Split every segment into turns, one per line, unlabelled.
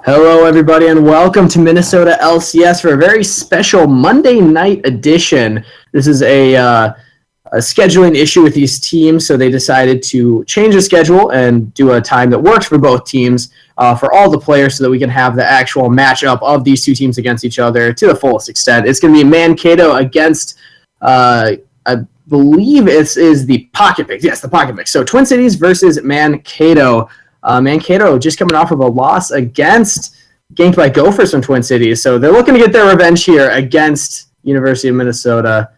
Hello, everybody, and welcome to Minnesota LCS for a very special Monday night edition. This is a scheduling issue with these teams, so they decided to change the schedule and do a time that works for both teams for all the players so that we can have the actual matchup of these two teams against each other to the fullest extent. It's going to be Mankato against, I believe it is the Pocket Picks. Yes, the Pocket Picks. So Twin Cities versus Mankato. Mankato just coming off of a loss against Ganked by Gophers from Twin Cities. So they're looking to get their revenge here against University of Minnesota,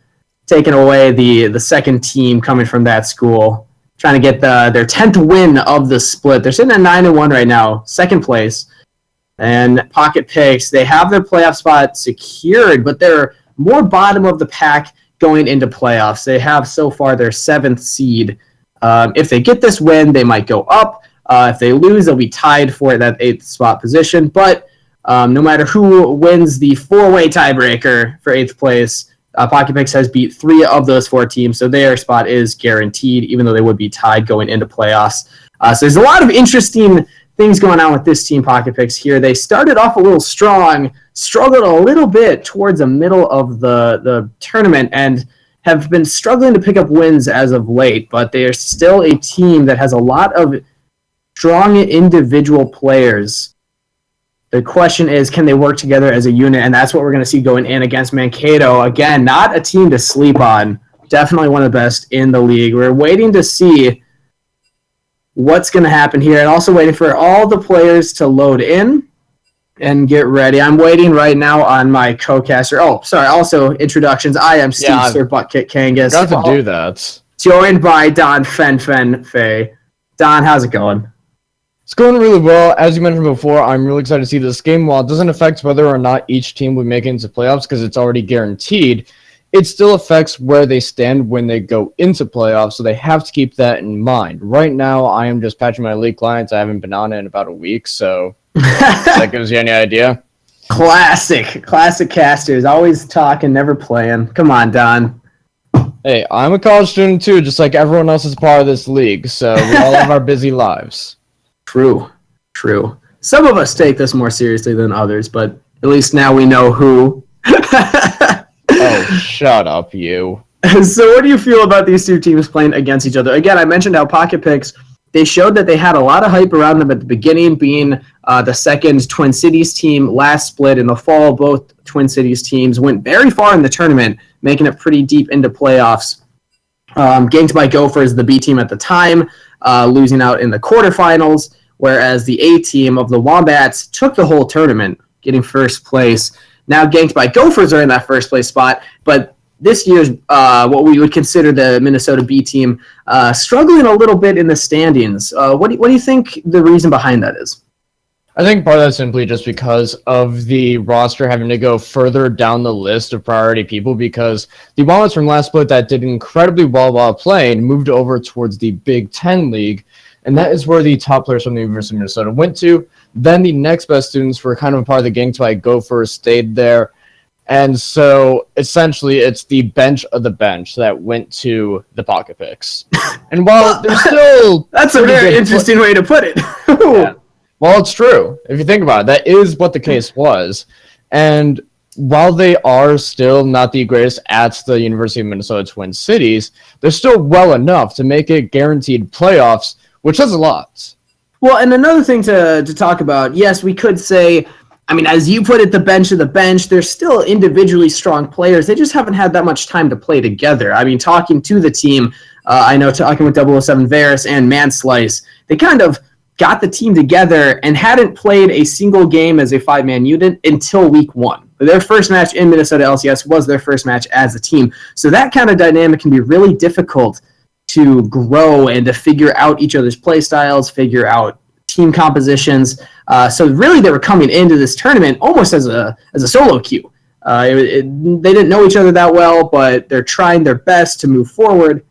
taking away the second team coming from that school, trying to get their 10th win of the split. They're sitting at 9-1 right now, second place. And Pocket Picks, they have their playoff spot secured, but they're more bottom of the pack going into playoffs. They have so far their 7th seed. If they get this win, they might go up. If they lose, they'll be tied for that 8th spot position. But no matter who wins the 4-way tiebreaker for 8th place, Pocket Picks has beat 3 of those 4 teams, so their spot is guaranteed, even though they would be tied going into playoffs. So there's a lot of interesting things going on with this team, Pocket Picks, here. They started off a little strong, struggled a little bit towards the middle of the tournament, and have been struggling to pick up wins as of late, but they are still a team that has a lot of strong individual players. The question is, can they work together as a unit? And that's what we're going to see going in against Mankato. Again, not a team to sleep on. Definitely one of the best in the league. We're waiting to see what's going to happen here, and also waiting for all the players to load in and get ready. I'm waiting right now on my co-caster. Oh, sorry. Also, introductions. I am Steve Sir Buttkick Kangas.
Got to do that.
Joined by Don Fen Fei. Don, how's it going?
It's going really well. As you mentioned before, I'm really excited to see this game. While it doesn't affect whether or not each team will make it into playoffs because it's already guaranteed, it still affects where they stand when they go into playoffs, so they have to keep that in mind. Right now, I am just patching my league clients. I haven't been on it in about a week, so that gives you any idea.
Classic casters. Always talking, never playing. Come on, Don.
Hey, I'm a college student too, just like everyone else is part of this league, so we all have our busy lives.
True. Some of us take this more seriously than others, but at least now we know who.
Oh, shut up, you.
So what do you feel about these two teams playing against each other? Again, I mentioned how Pocket Picks, they showed that they had a lot of hype around them at the beginning, being the second Twin Cities team last split in the fall. Both Twin Cities teams went very far in the tournament, making it pretty deep into playoffs. Ganked by Gophers, the B team at the time, losing out in the quarterfinals, whereas the A team of the Wombats took the whole tournament, getting first place. Now Ganked by Gophers are in that first place spot, but this year's what we would consider the Minnesota B team struggling a little bit in the standings. What do you think the reason behind that is?
I think part of that is simply just because of the roster having to go further down the list of priority people, because the Wombats from last split that did incredibly well while playing moved over towards the Big Ten League, and that is where the top players from the University of Minnesota went to. Then the next best students were kind of a part of the Ganked by Gophers stayed there, and so essentially it's the bench of the bench that went to the Pocket Picks. And while there's still...
That's a very interesting way to put it.
Yeah. Well, it's true. If you think about it, that is what the case was. And while they are still not the greatest at the University of Minnesota Twin Cities, they're still well enough to make it guaranteed playoffs, which is a lot.
Well, and another thing to talk about, yes, we could say, I mean, as you put it, the bench of the bench, they're still individually strong players. They just haven't had that much time to play together. I mean, talking to the team, I know talking with 007 Varus and Manslice, they kind of got the team together and hadn't played a single game as a 5-man unit until week 1. Their first match in Minnesota LCS was their first match as a team. So that kind of dynamic can be really difficult to grow and to figure out each other's play styles, figure out team compositions. So really they were coming into this tournament almost as a solo queue. They didn't know each other that well, but they're trying their best to move forward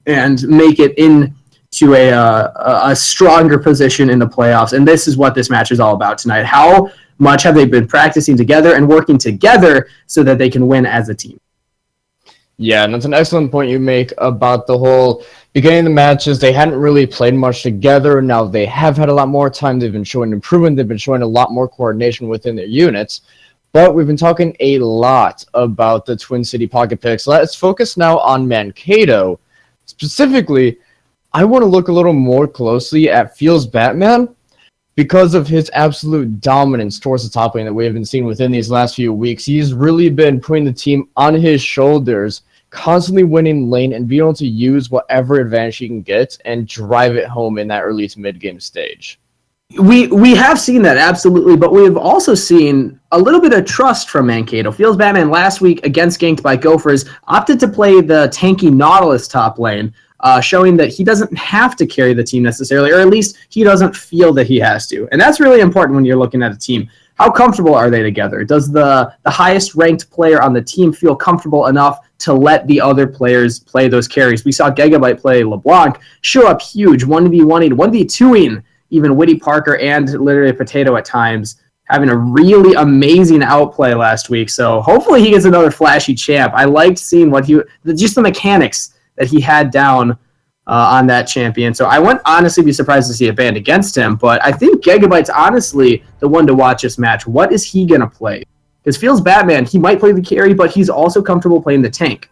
and make it in to a stronger position in the playoffs. And this is what this match is all about tonight. How much have they been practicing together and working together so that they can win as a team?
Yeah, and that's an excellent point you make about the whole beginning of the matches. They hadn't really played much together. Now they have had a lot more time. They've been showing improvement. They've been showing a lot more coordination within their units. But we've been talking a lot about the Twin City Pocket Picks. Let's focus now on Mankato. Specifically, I want to look a little more closely at Feels Batman because of his absolute dominance towards the top lane that we have been seeing within these last few weeks. He's really been putting the team on his shoulders, constantly winning lane and being able to use whatever advantage he can get and drive it home in that early to mid-game stage.
We have seen that, absolutely, but we have also seen a little bit of trust from Mankato. Feels Batman last week against Ganked by Gophers opted to play the tanky Nautilus top lane, showing that he doesn't have to carry the team necessarily, or at least he doesn't feel that he has to. And that's really important when you're looking at a team. How comfortable are they together? Does the highest ranked player on the team feel comfortable enough to let the other players play those carries? We saw Gigabyte play LeBlanc, show up huge, 1v1ing, 1v2ing, even Witty Parker and literally Potato at times, having a really amazing outplay last week. So hopefully he gets another flashy champ. I liked seeing just the mechanics that he had down on that champion. So I wouldn't honestly be surprised to see a banned against him, but I think Gigabyte's honestly the one to watch this match. What is he going to play? Because Feels Batman, he might play the carry, but he's also comfortable playing the tank.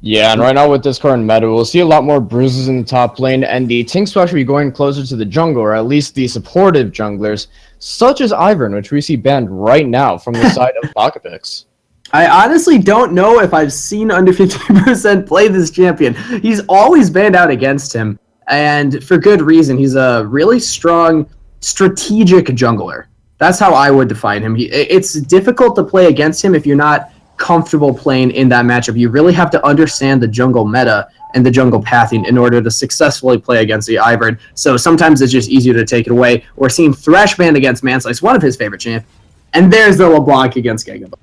Yeah, and right now with this current meta, we'll see a lot more bruises in the top lane, and the tanks will actually be going closer to the jungle, or at least the supportive junglers, such as Ivern, which we see banned right now from the side of Pocket Picks.
I honestly don't know if I've seen under 50% play this champion. He's always banned out against him, and for good reason. He's a really strong, strategic jungler. That's how I would define him. It's difficult to play against him if you're not comfortable playing in that matchup. You really have to understand the jungle meta and the jungle pathing in order to successfully play against the Ivern. So sometimes it's just easier to take it away. We're seeing Thresh banned against Manslice, one of his favorite champs. And there's the LeBlanc against Gigabyte.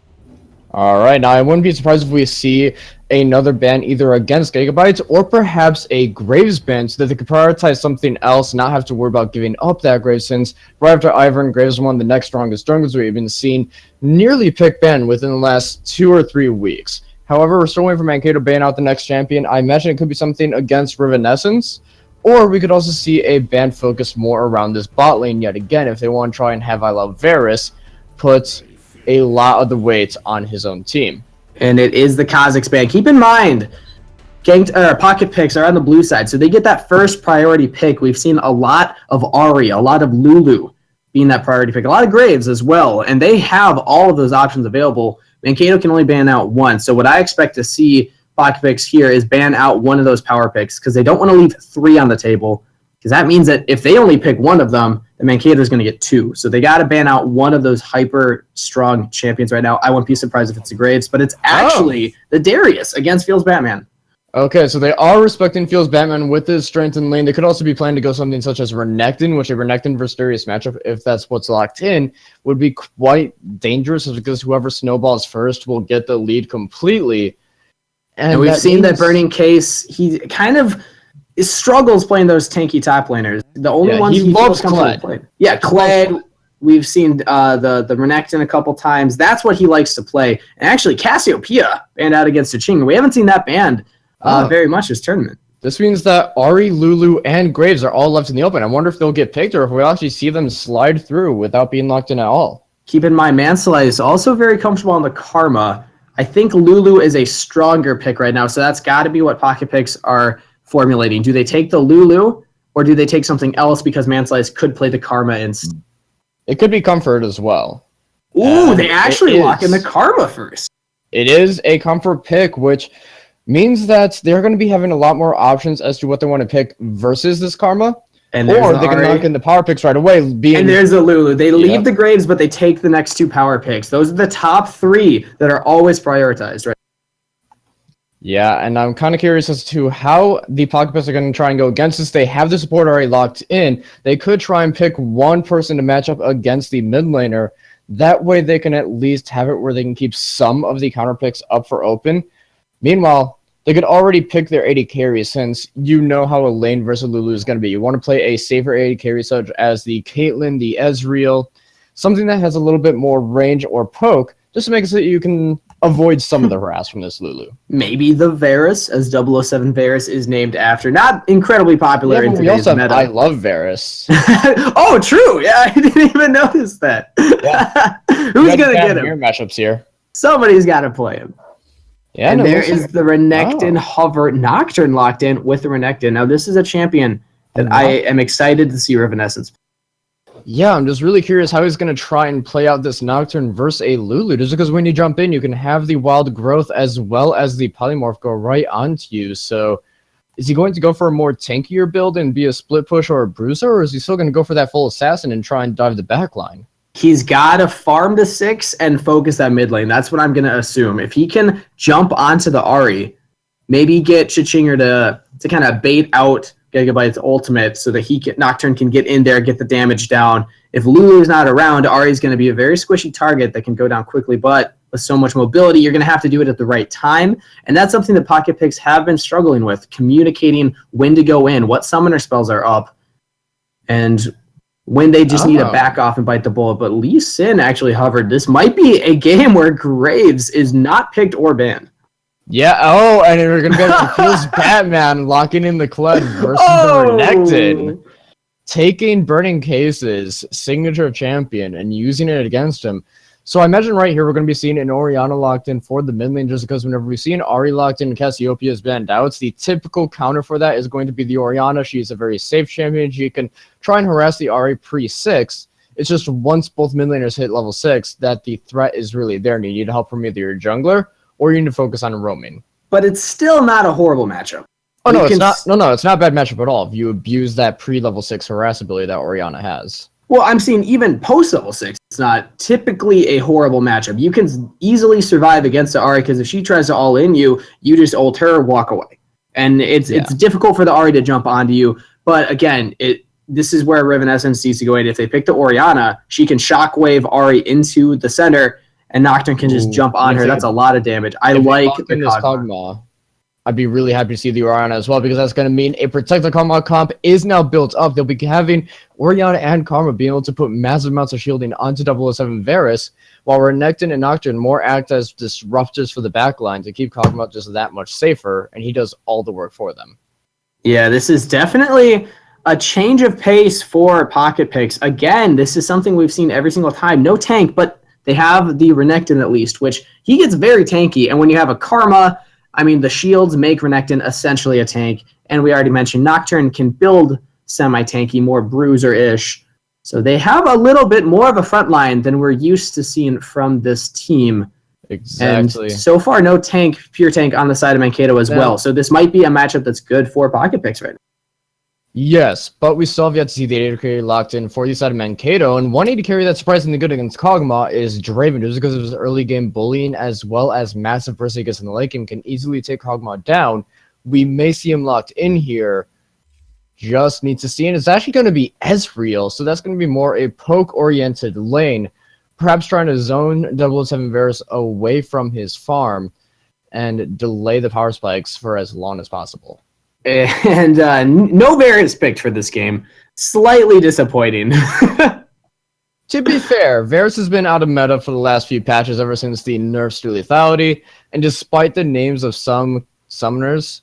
All right, now I wouldn't be surprised if we see another ban either against Gigabytes or perhaps a Graves ban so that they could prioritize something else and not have to worry about giving up that Graves, since right after Ivern, Graves is one of the next strongest junglers we've been seeing nearly pick ban within the last 2 or 3 weeks. However, we're still waiting for Mankato to ban out the next champion. I imagine it could be something against Rivenescence, or we could also see a ban focused more around this bot lane yet again if they want to try and have I Love Varus put a lot of the weight on his own team.
And it is the Kha'Zix ban. Keep in mind, Pocket Picks are on the blue side, so they get that first priority pick. We've seen a lot of Ahri, a lot of Lulu being that priority pick, a lot of Graves as well, and they have all of those options available. Mankato can only ban out one, so what I expect to see Pocket Picks here is ban out one of those power picks because they don't want to leave 3 on the table, because that means that if they only pick one of them, then Mankato is going to get 2. So they got to ban out one of those hyper strong champions right now. I wouldn't be surprised if it's the Graves, but it's actually the Darius against Feels Batman.
Okay, so they are respecting Feels Batman with his strength in lane. They could also be planning to go something such as Renekton, which a Renekton versus Darius matchup, if that's what's locked in, would be quite dangerous because whoever snowballs first will get the lead completely.
And we've seen that Burning Case, he kind of struggles playing those tanky top laners. The only ones he feels comfortable playing. Yeah, Kled. We've seen the Renekton a couple times. That's what he likes to play. And actually, Cassiopeia banned out against Ching. We haven't seen that banned very much this tournament.
This means that Ahri, Lulu, and Graves are all left in the open. I wonder if they'll get picked or if we'll actually see them slide through without being locked in at all.
Keep in mind, Manslice is also very comfortable on the Karma. I think Lulu is a stronger pick right now, so that's got to be what Pocket Picks are formulating. Do they take the Lulu, or do they take something else because Manslice could play the Karma instead?
It could be Comfort as well.
Ooh, they actually lock in the Karma first.
It is a Comfort pick, which means that they're going to be having a lot more options as to what they want to pick versus this Karma.
And
or they can knock in the power picks right away. And
there's the Lulu. They leave the Graves, but they take the next 2 power picks. Those are the top 3 that are always prioritized, right?
Yeah, and I'm kind of curious as to how the Pocket Picks are going to try and go against this. They have the support already locked in. They could try and pick one person to match up against the mid laner. That way they can at least have it where they can keep some of the counter picks up for open. Meanwhile, they could already pick their AD carry since you know how a lane versus Lulu is going to be. You want to play a safer AD carry such as the Caitlyn, the Ezreal, something that has a little bit more range or poke, just to make it so that you can avoid some of the harass from this Lulu.
Maybe the Varus, as 007 Varus is named after. Not incredibly popular in
We
today's
also have
meta.
I Love Varus.
Oh, true. Yeah, I didn't even notice that.
Yeah.
Who's going to get him?
Mirror matchups here.
Somebody's got to play him.
Yeah,
and there is the Renekton Hover Nocturne locked in with the Renekton. Now, this is a champion that I am excited to see Revenescence.
Yeah, I'm just really curious how he's going to try and play out this Nocturne versus a Lulu. Just because when you jump in, you can have the Wild Growth as well as the Polymorph go right onto you. So is he going to go for a more tankier build and be a split push or a bruiser, or is he still going to go for that full assassin and try and dive the backline?
He's got to farm to 6 and focus that mid lane. That's what I'm going to assume. If he can jump onto the Ahri, maybe get Chichinger to kind of bait out Gigabyte's ultimate so that Nocturne can get in there, get the damage down. If Lulu's not around, Ahri's going to be a very squishy target that can go down quickly, but with so much mobility, you're going to have to do it at the right time. And that's something that Pocket Picks have been struggling with, communicating when to go in, what summoner spells are up, and when they just need to back off and bite the bullet. But Lee Sin actually hovered. This might be a game where Graves is not picked or banned.
Yeah, and we're going to go to Feels Batman locking in the Kled versus the Renekton. Taking Burning Case's signature champion and using it against him. So I imagine right here we're going to be seeing an Orianna locked in for the mid lane, just because whenever we see an Ahri locked in and Cassiopeia's banned out, the typical counter for that is going to be the Orianna. She's a very safe champion. She can try and harass the Ahri pre-6. It's just once both mid laners hit level 6 that the threat is really there, and you need help from either your jungler or you need to focus on roaming.
But it's still not a horrible matchup.
Oh, no, it's not. No, it's not a bad matchup at all if you abuse that pre-level 6 harass ability that Orianna has.
Well, I'm seeing even post-level 6, it's not typically a horrible matchup. You can easily survive against the Ahri, because if she tries to all-in you, you just ult her, walk away. And it's difficult for the Ahri to jump onto you. But again, this is where Revenescence needs to go in. If they pick the Orianna, she can shockwave Ahri into the center, and Nocturne can just jump on her. That's a lot of damage. I like the Kog'Maw.
I'd be really happy to see the Orianna as well, because that's going to mean a Protect the Kog'Maw comp is now built up. They'll be having Orianna and Karma being able to put massive amounts of shielding onto 007 Varus, while Renekton and Nocturne more act as disruptors for the backline to keep Kog'Maw just that much safer, and he does all the work for them. Yeah,
this is definitely a change of pace for Pocket Picks. Again, this is something we've seen every single time. No tank, but they have the Renekton at least, which he gets very tanky, and when you have a Karma, I mean, the shields make Renekton essentially a tank, and we already mentioned Nocturne can build semi-tanky, more bruiser-ish. So they have a little bit more of a front line than we're used to seeing from this team.
Exactly.
And so far, no tank, pure tank on the side of Mankato as well. So this might be a matchup that's good for Pocket Picks right now.
Yes, but we still have yet to see the 80 carry locked in for the side of Mankato, and 180 carry that's surprisingly good against Kog'Maw is Draven, just because of his early game bullying as well as massive Perseus in the late game can easily take Kog'Maw down. We may see him locked in here, just need to see, and it's actually going to be Ezreal, so that's going to be more a poke-oriented lane, perhaps trying to zone 007 Varus away from his farm and delay the power spikes for as long as possible.
And no Varus picked for this game. Slightly disappointing.
To be fair, Varus has been out of meta for the last few patches ever since the nerfs to lethality, and despite the names of some summoners,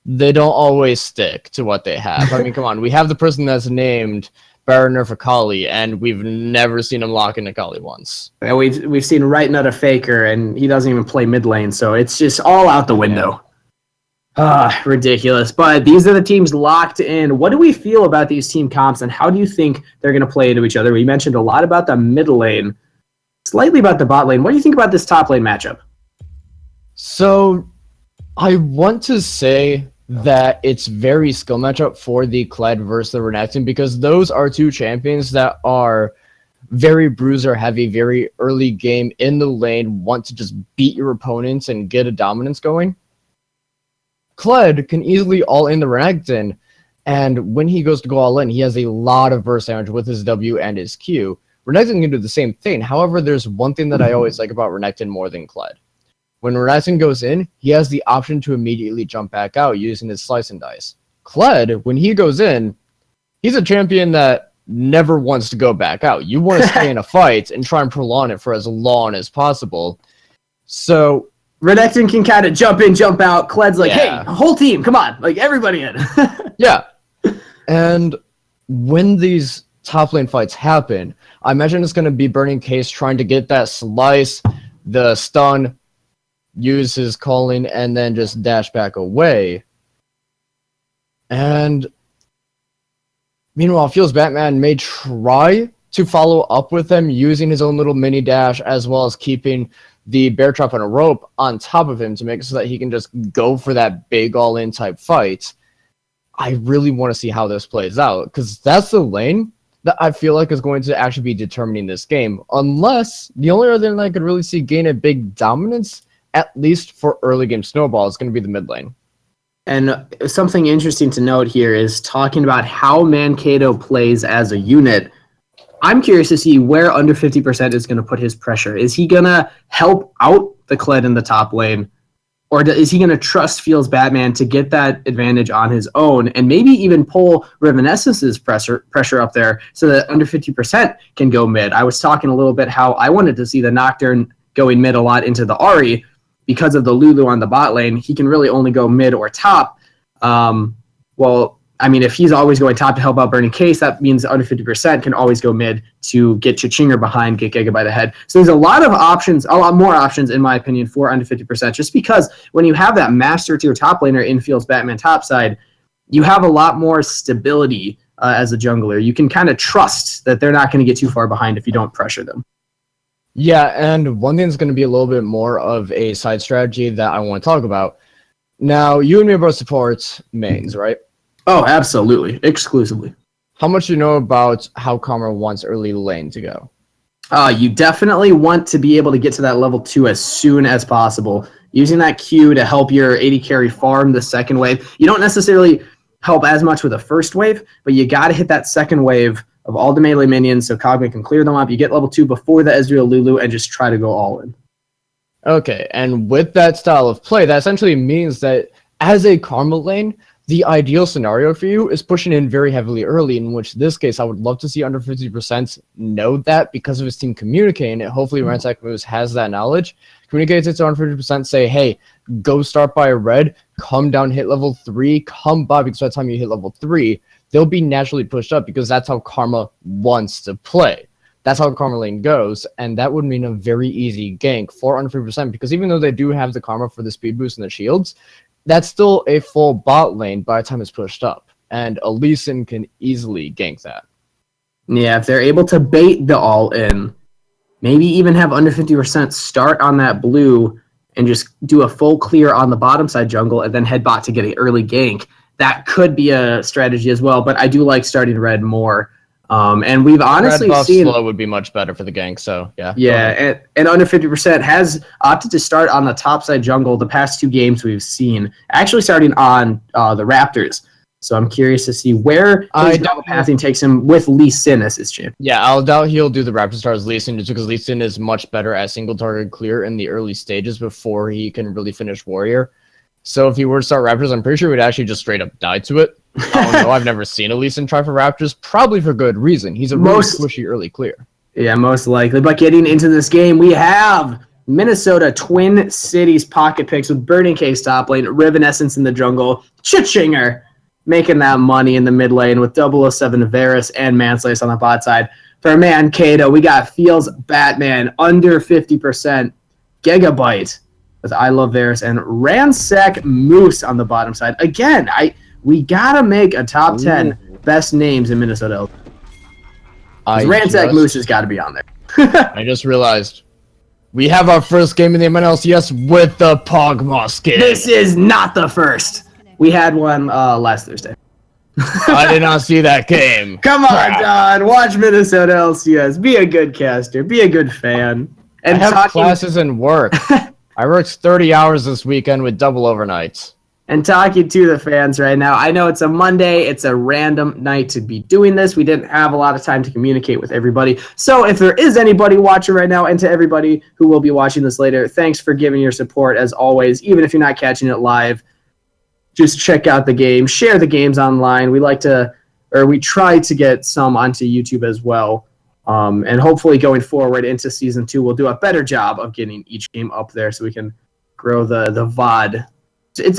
they don't always stick to what they have. I mean, come on, we have the person that's named Baron for Akali, and we've never seen him lock in Akali once.
And we've seen right nut a Faker, and he doesn't even play mid lane, so it's just all out the window. Ridiculous. But these are the teams locked in. What do we feel about these team comps, and how do you think they're going to play into each other? We mentioned a lot about the mid lane, slightly about the bot lane. What do you think about this top lane matchup?
So, I want to say that it's very skill matchup for the Kled versus the Renekton, because those are two champions that are very bruiser heavy, very early game in the lane, want to just beat your opponents and get a dominance going. Kled can easily all in the Renekton, and when he goes to go all in, he has a lot of burst damage with his W and his Q. Renekton can do the same thing. However, there's one thing that I always like about Renekton more than Kled. When Renekton goes in, he has the option to immediately jump back out using his slice and dice. Kled, when he goes in, he's a champion that never wants to go back out. You want to stay in a fight and try and prolong it for as long as possible. So
Renekton can kind of jump in, jump out. Kled's like,
Yeah.
hey, whole team, come on. Like, everybody in.
yeah, and when these top lane fights happen, I imagine it's going to be Burning Case trying to get that slice, the stun, use his calling, and then just dash back away. And meanwhile, feels Batman may try to follow up with them using his own little mini dash, as well as keeping the bear trap on a rope on top of him to make it so that he can just go for that big all-in type fight. I really want to see how this plays out, because that's the lane that I feel like is going to actually be determining this game, unless the only other lane I could really see gain a big dominance, at least for early game snowball, is going to be the mid lane.
And something interesting to note here is talking about how Mankato plays as a unit. I'm curious to see where under 50% is going to put his pressure. Is he going to help out the Kled in the top lane? Or is he going to trust Feels Batman to get that advantage on his own and maybe even pull Revenescence's pressure up there so that under 50% can go mid? I was talking a little bit how I wanted to see the Nocturne going mid a lot into the Ahri because of the Lulu on the bot lane. He can really only go mid or top. I mean, if he's always going top to help out Burning Case, that means under 50% can always go mid to get Chichinger behind, get Gigabyte ahead. So there's a lot of options, a lot more options, in my opinion, for under 50%, just because when you have that master tier top laner in Feels Batman topside, you have a lot more stability as a jungler. You can kind of trust that they're not going to get too far behind if you don't pressure them.
Yeah, and one thing that's going to be a little bit more of a side strategy that I want to talk about. Now, you and me both support mains, right?
Oh, absolutely. Exclusively.
How much do you know about how Karma wants early lane to go?
You definitely want to be able to get to that level 2 as soon as possible. Using that Q to help your AD carry farm the second wave. You don't necessarily help as much with the first wave, but you got to hit that second wave of all the melee minions so Kog'Maw can clear them up. You get level 2 before the Ezreal Lulu and just try to go all in.
Okay, and with that style of play, that essentially means that as a Karma lane, the ideal scenario for you is pushing in very heavily early, in which this case I would love to see under 50% know that because of his team communicating it. Hopefully Ransack Moves has that knowledge, communicates it to under 50%, say, hey, go start by a red, come down, hit level 3, come by, because by the time you hit level 3, they'll be naturally pushed up because that's how Karma wants to play. That's how Karma lane goes, and that would mean a very easy gank for under 50%, because even though they do have the Karma for the speed boost and the shields, that's still a full bot lane by the time it's pushed up, and a Lee Sin can easily gank that.
Yeah, if they're able to bait the all-in, maybe even have under 50% start on that blue and just do a full clear on the bottom side jungle and then head bot to get an early gank, that could be a strategy as well, but I do like starting red more. And we've honestly
red buff
seen
slow would be much better for the gank, so yeah.
Yeah, and under 50% has opted to start on the top side jungle the past 2 games we've seen, actually starting on the Raptors. So I'm curious to see where his double pathing takes him with Lee Sin as his champion.
Yeah, I'll doubt he'll do the Raptor Star as Lee Sin, just because Lee Sin is much better at single target clear in the early stages before he can really finish Warrior. So if he were to start Raptors, I'm pretty sure he would actually just straight up die to it. I don't know. I've never seen a Lee Sin try for Raptors, probably for good reason. He's a really squishy early clear.
Yeah, most likely. But getting into this game, we have Minnesota Twin Cities pocket picks with Burning Case top lane, Rivenescence in the jungle, Chichinger making that money in the mid lane with 007 Varus and Manslace on the bot side. For Mankato, we got Feels Batman under 50%, Gigabyte with I Love Varus, and Ransack Moose on the bottom side. Again, we gotta make a top 10 best names in Minnesota. Ransack Moose has got to be on there.
I just realized we have our first game in the MNLCS with the Pogma skin.
This is not the first. We had one last Thursday.
I did not see that game.
Come on, Don. Watch Minnesota LCS. Be a good caster. Be a good fan.
And I have classes and work. I worked 30 hours this weekend with double overnights.
And talking to the fans right now, I know it's a Monday. It's a random night to be doing this. We didn't have a lot of time to communicate with everybody. So if there is anybody watching right now, and to everybody who will be watching this later, thanks for giving your support as always. Even if you're not catching it live, just check out the game. Share the games online. We try to get some onto YouTube as well. And hopefully going forward into Season 2, we'll do a better job of getting each game up there so we can grow the VOD.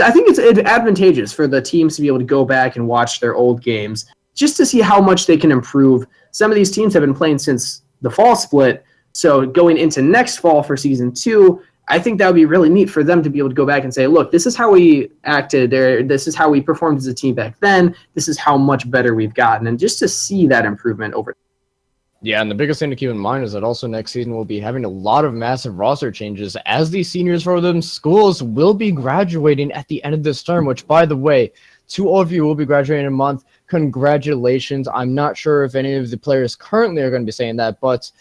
I think it's advantageous for the teams to be able to go back and watch their old games just to see how much they can improve. Some of these teams have been playing since the fall split, so going into next fall for Season 2, I think that would be really neat for them to be able to go back and say, look, this is how we acted there. This is how we performed as a team back then. This is how much better we've gotten. And just to see that improvement over.
Yeah, and the biggest thing to keep in mind is that also next season we'll be having a lot of massive roster changes as these seniors for them schools will be graduating at the end of this term, which, by the way, to all of you will be graduating in a month. Congratulations. I'm not sure if any of the players currently are going to be saying that, but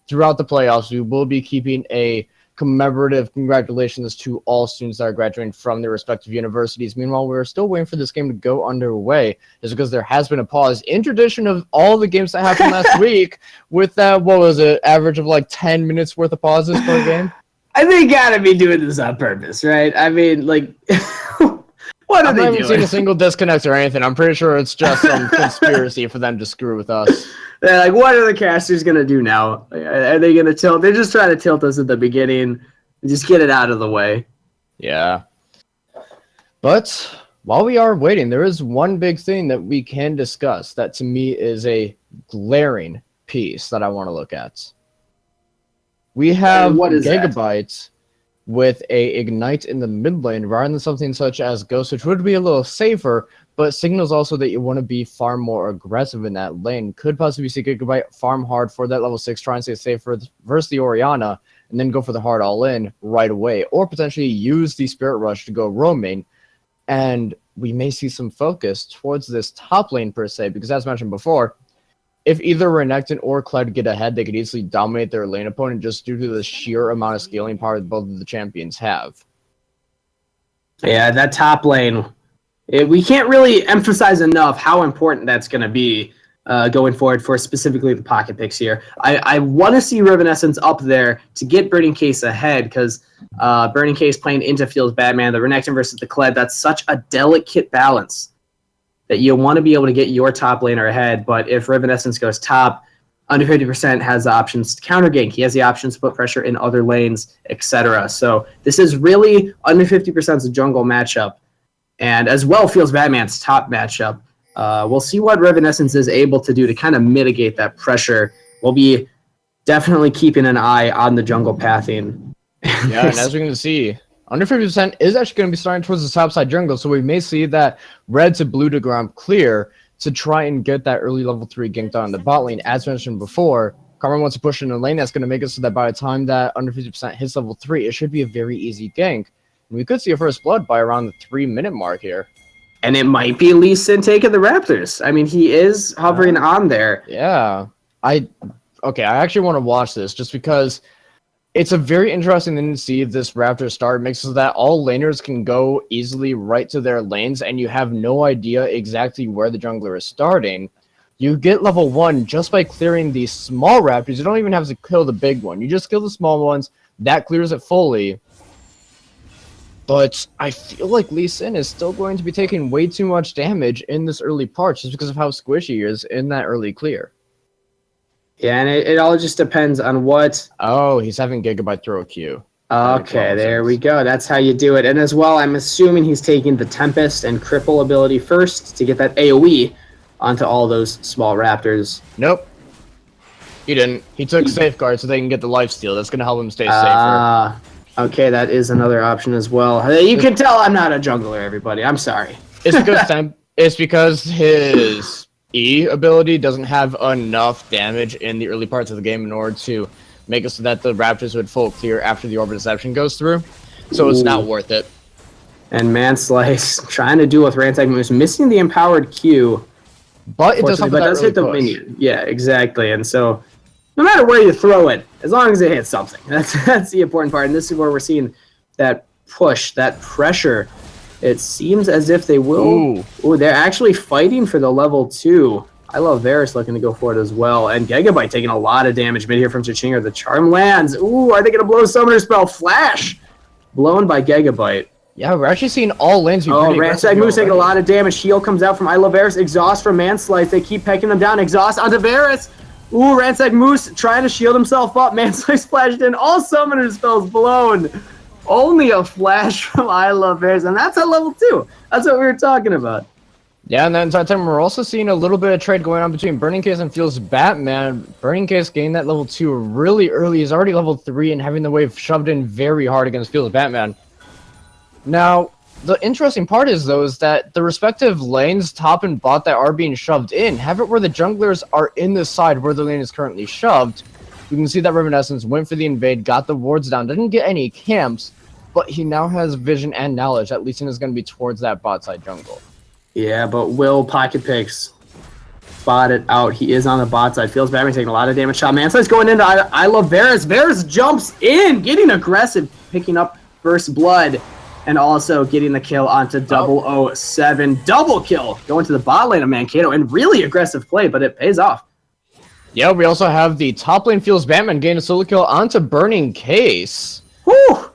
throughout the playoffs, we will be keeping a commemorative congratulations to all students that are graduating from their respective universities. Meanwhile, we're still waiting for this game to go underway just because there has been a pause in tradition of all the games that happened last week with that, what was it, average of like 10 minutes worth of pauses per game?
I think they gotta be doing this on purpose, right? I mean, like, what are they doing? I haven't
seen a single disconnect or anything. I'm pretty sure it's just some conspiracy for them to screw with us.
They're like, what are the casters going to do now? Are they going to tilt? They're just trying to tilt us at the beginning and just get it out of the way.
Yeah. But while we are waiting, there is one big thing that we can discuss that to me is a glaring piece that I want to look at. We have Gigabytes with a Ignite in the mid lane rather than something such as Ghost, which would be a little safer, but signals also that you want to be far more aggressive in that lane. Could possibly see Gigabyte farm hard for that level 6, try and stay safe versus the Orianna, and then go for the hard all-in right away, or potentially use the Spirit Rush to go roaming. And we may see some focus towards this top lane per se, because as mentioned before, if either Renekton or Kled get ahead, they could easily dominate their lane opponent just due to the sheer amount of scaling power that both of the champions have.
Yeah, that top lane, we can't really emphasize enough how important that's going to be going forward for specifically the pocket picks here. I want to see Riven Essence up there to get Burning Case ahead because Burning Case playing into Fields Batman, the Renekton versus the Kled, that's such a delicate balance that you want to be able to get your top laner ahead, but if Riven Essence goes top, under 50% has the options to counter gank. He has the options to put pressure in other lanes, etc. So this is really under 50% is a jungle matchup, and as well feels Batman's top matchup. We'll see what Riven Essence is able to do to kind of mitigate that pressure. We'll be definitely keeping an eye on the jungle pathing.
Yeah, and as we're going to see, under 50% is actually going to be starting towards the top side jungle, so we may see that red to blue to ground clear to try and get that early level 3 ganked on the bot lane. As mentioned before, Karma wants to push in a lane that's going to make it so that by the time that under 50% hits level 3, it should be a very easy gank. And we could see a first blood by around the 3-minute mark here.
And it might be Lee Sin taking the Raptors. I mean, he is hovering on there.
Yeah. I actually want to watch this just because it's a very interesting thing to see this Raptor start. It makes it so that all laners can go easily right to their lanes, and you have no idea exactly where the jungler is starting. You get level 1 just by clearing these small Raptors. You don't even have to kill the big one. You just kill the small ones. That clears it fully. But I feel like Lee Sin is still going to be taking way too much damage in this early part just because of how squishy he is in that early clear.
Yeah, and it all just depends on what...
Oh, he's having Gigabyte throw a Q.
Okay, there we go. That's how you do it. And as well, I'm assuming he's taking the Tempest and Cripple ability first to get that AoE onto all those small Raptors.
Nope. He didn't. He took Safeguard so they can get the lifesteal. That's going to help him stay safer.
Okay, that is another option as well. You can tell I'm not a jungler, everybody. I'm sorry.
It's because his E ability doesn't have enough damage in the early parts of the game in order to make it so that the Raptors would full clear after the Orb of Deception goes through. So it's not worth it.
And Manslice trying to do with Ransack moves, missing the empowered Q.
But it does
hit the minion. Yeah, exactly. And so no matter where you throw it, as long as it hits something, that's the important part. And this is where we're seeing that push, that pressure. It seems as if they will. Ooh, they're actually fighting for the level 2. I love Varus looking to go for it as well. And Gigabyte taking a lot of damage mid here from Chichinger. The charm lands. Ooh, are they going to blow Summoner Spell? Flash! Blown by Gigabyte.
Yeah, we're actually seeing all lanes be pretty
Ransack Moose taking a lot of damage. Shield comes out from I Love Varus. Exhaust from Manslice. They keep pecking them down. Exhaust onto Varus. Ooh, Ransack Moose trying to shield himself up. Manslice flashed in. All summoner spells blown. Only a flash from I Love Bears, and that's at level 2. That's what we were talking about.
Yeah, and then inside time, we're also seeing a little bit of trade going on between Burning Case and Feels Batman. Burning Case gained that level 2 really early. He's already level 3 and having the wave shoved in very hard against Feels Batman. Now, the interesting part is, though, is that the respective lanes, top and bot, that are being shoved in, have it where the junglers are in the side where the lane is currently shoved. You can see that Revenescence went for the invade, got the wards down, didn't get any camps, but he now has vision and knowledge that Lee Sin is going to be towards that bot side jungle.
Yeah, but will Pocket Picks spot it out? He is on the bot side. Feels Batman taking a lot of damage. Shot Manslice going into I Love Varus. Varus jumps in, getting aggressive, picking up first blood, and also getting the kill onto 007. Double kill going to the bot lane of Mankato, and really aggressive play, but it pays off.
Yeah, we also have the top lane Feels Batman gain a solo kill onto Burning Case.
Whew!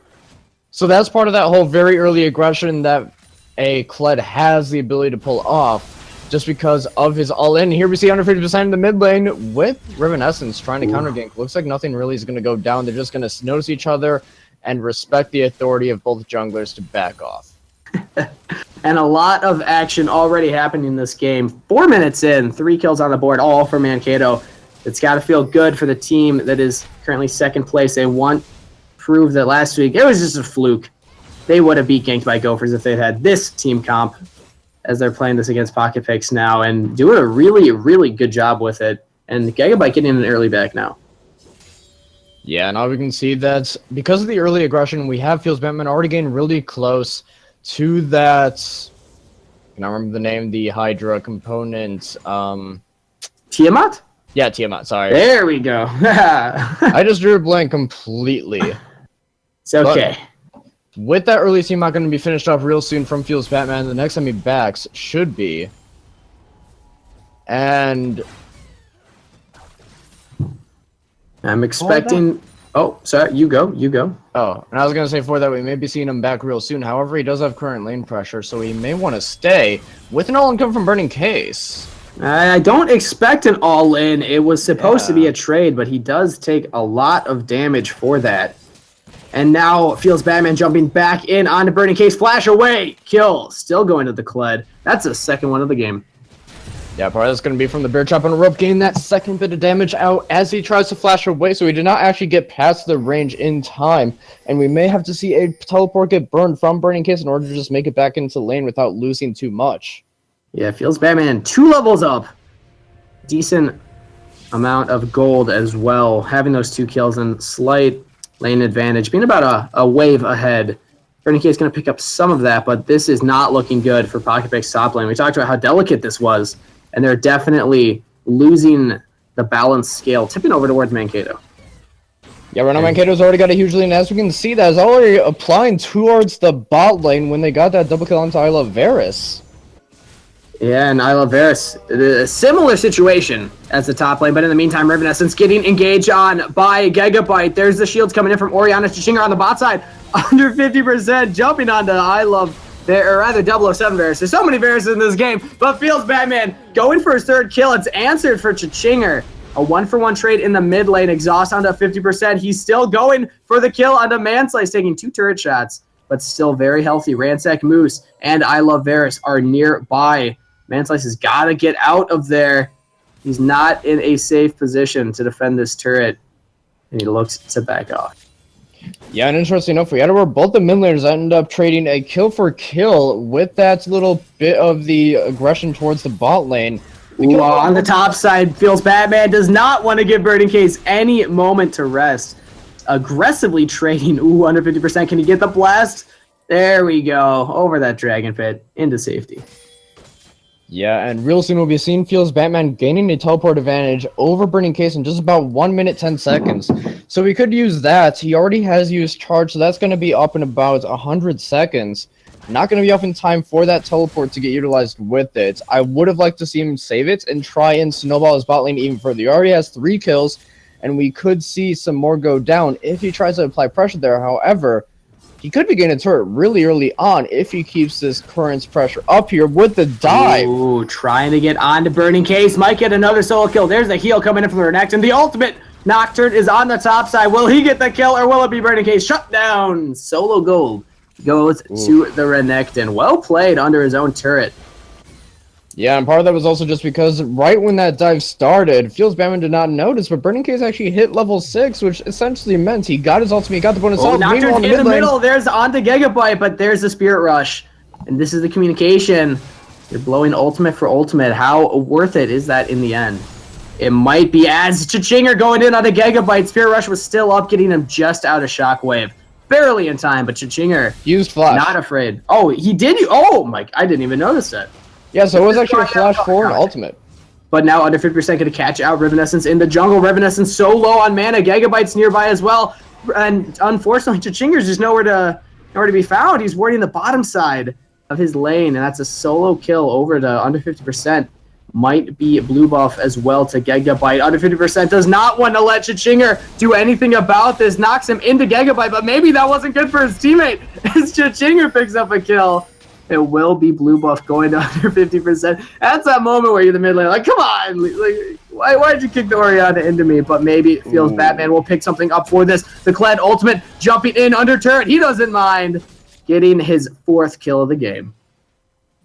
So that's part of that whole very early aggression that a Kled has the ability to pull off just because of his all-in. Here we see under 50% in the mid lane with Revenescence trying to counter gank. Looks like nothing really is going to go down. They're just going to notice each other and respect the authority of both junglers to back off.
And a lot of action already happening in this game. 4 minutes in, 3 kills on the board, all for Mankato. It's got to feel good for the team that is currently second place. They want to prove that last week it was just a fluke. They would have beat Ganked by Gophers if they'd had this team comp, as they're playing this against Pocket Picks now and doing a really, really good job with it. And Gigabyte getting an early back now.
Yeah, now we can see that because of the early aggression, we have Feels Batman already getting really close to that. I cannot remember the name, the Hydra component.
Tiamat?
Yeah, Tiamat, sorry.
There we go.
I just drew a blank completely.
It's okay.
But with that early Tiamat going to be finished off real soon from Feels Batman, the next time he backs should be. And
I'm expecting... Oh, sorry, you go.
Oh, and I was going to say for that we may be seeing him back real soon. However, he does have current lane pressure, so he may want to stay with an all-in come from Burning Case.
I don't expect an all-in. It was supposed to be a trade, but he does take a lot of damage for that. And now Feels Batman jumping back in onto Burning Case. Flash away. Kill. Still going to the Kled. That's the second one of the game.
Yeah, part of that's going to be from the Bear Trap on the rope, getting that second bit of damage out as he tries to flash away, so he did not actually get past the range in time. And we may have to see a teleport get burned from Burning Case in order to just make it back into lane without losing too much. Yeah,
Feels Batman 2 levels up. Decent amount of gold as well. Having those 2 kills and slight lane advantage, being about a wave ahead. Burning Case is going to pick up some of that, but this is not looking good for Pocket Picks top lane. We talked about how delicate this was, and they're definitely losing the balance scale, tipping over towards Mankato.
Yeah, right now Mankato's already got a huge lead, and as we can see, that is already applying towards the bot lane when they got that double kill onto I Love Varus.
Yeah, and I Love Varus, a similar situation as the top lane, but in the meantime, Revenescence getting engaged on by Gigabyte. There's the shields coming in from Oriana Chichinger on the bot side, under 50%, jumping onto I Love, or rather 007 Varus. There's so many Varuses in this game, but Feels Batman going for his 3rd kill. It's answered for Chichinger. A 1-for-1 trade in the mid lane, exhaust onto 50%. He's still going for the kill onto Manslice, taking 2 turret shots, but still very healthy. Ransack Moose and I Love Varus are nearby. Manslice has got to get out of there. He's not in a safe position to defend this turret, and he looks to back off.
Yeah, and interesting enough, we had where both the mid laners end up trading a kill for kill with that little bit of the aggression towards the bot lane.
Ooh, on the top side, Feels Batman does not want to give Burning Case any moment to rest. Aggressively trading. Ooh, under 50%. Can he get the blast? There we go. Over that Dragon Pit into safety.
Yeah, and real soon we'll be seeing Feels Batman gaining a teleport advantage over Burning Case in just about 1 minute 10 seconds. So we could use that. He already has used charge, so that's going to be up in about 100 seconds. Not going to be up in time for that teleport to get utilized with it. I would have liked to see him save it and try and snowball his bot lane even further. He already has 3 kills, and we could see some more go down if he tries to apply pressure there. However, he could be getting a turret really early on if he keeps this current pressure up here with the dive.
Ooh, trying to get onto Burning Case. Might get another solo kill. There's the heal coming in from the Renekton. And the ultimate Nocturne is on the top side. Will he get the kill or will it be Burning Case? Shut down. Solo gold goes to the Renekton. Well played under his own turret.
Yeah, and part of that was also just because right when that dive started, Feels Batman did not notice, but Burning Case actually hit level 6, which essentially meant he got his ultimate, he got the bonus health.
Nocturne in the middle, there's onto Gigabyte, but there's the Spirit Rush. And this is the communication. You're blowing ultimate for ultimate. How worth it is that in the end? It might be, as Chichinger going in on a Gigabyte. Spirit Rush was still up, getting him just out of Shockwave. Barely in time, but Chichinger
used Flash.
Not afraid. Oh, he did? Oh, my, I didn't even notice that.
Yeah, so it was actually a Flash for an ultimate.
But now under 50% going to catch out Revenessence in the jungle. Revenessence so low on mana. Gigabyte's nearby as well. And unfortunately, Chichinger's just nowhere to be found. He's warding the bottom side of his lane, and that's a solo kill over to under 50%. Might be blue buff as well to Gigabyte. Under 50% does not want to let Chichinger do anything about this. Knocks him into Gigabyte, but maybe that wasn't good for his teammate as Chichinger picks up a kill. It will be blue buff going to under 50%. That's that moment where you're in the mid lane, like, come on, like, why did you kick the Orianna into me? But maybe it feels Batman will pick something up for this. The Kled ultimate jumping in under turret. He doesn't mind getting his 4th kill of the game.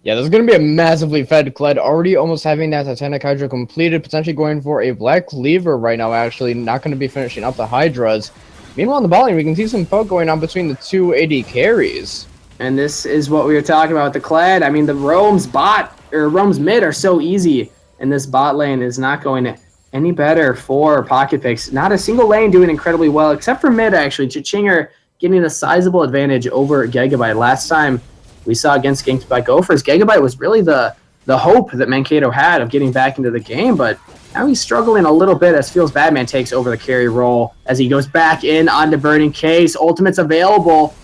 Yeah, there's going to be a massively fed Kled, already almost having that Titanic Hydra completed, potentially going for a Black Cleaver right now, actually. Not going to be finishing up the Hydras. Meanwhile, in the bot lane, we can see some poke going on between the two AD carries.
And this is what we were talking about with the Kled. I mean, the Roam's mid are so easy, and this bot lane is not going any better for Pocket Picks. Not a single lane doing incredibly well, except for mid, actually. Chichinger getting a sizable advantage over Gigabyte. Last time we saw against Ganked by Gophers, Gigabyte was really the hope that Mankato had of getting back into the game, but now he's struggling a little bit as Feels Batman takes over the carry role as he goes back in onto Burning Case. Ultimate's available.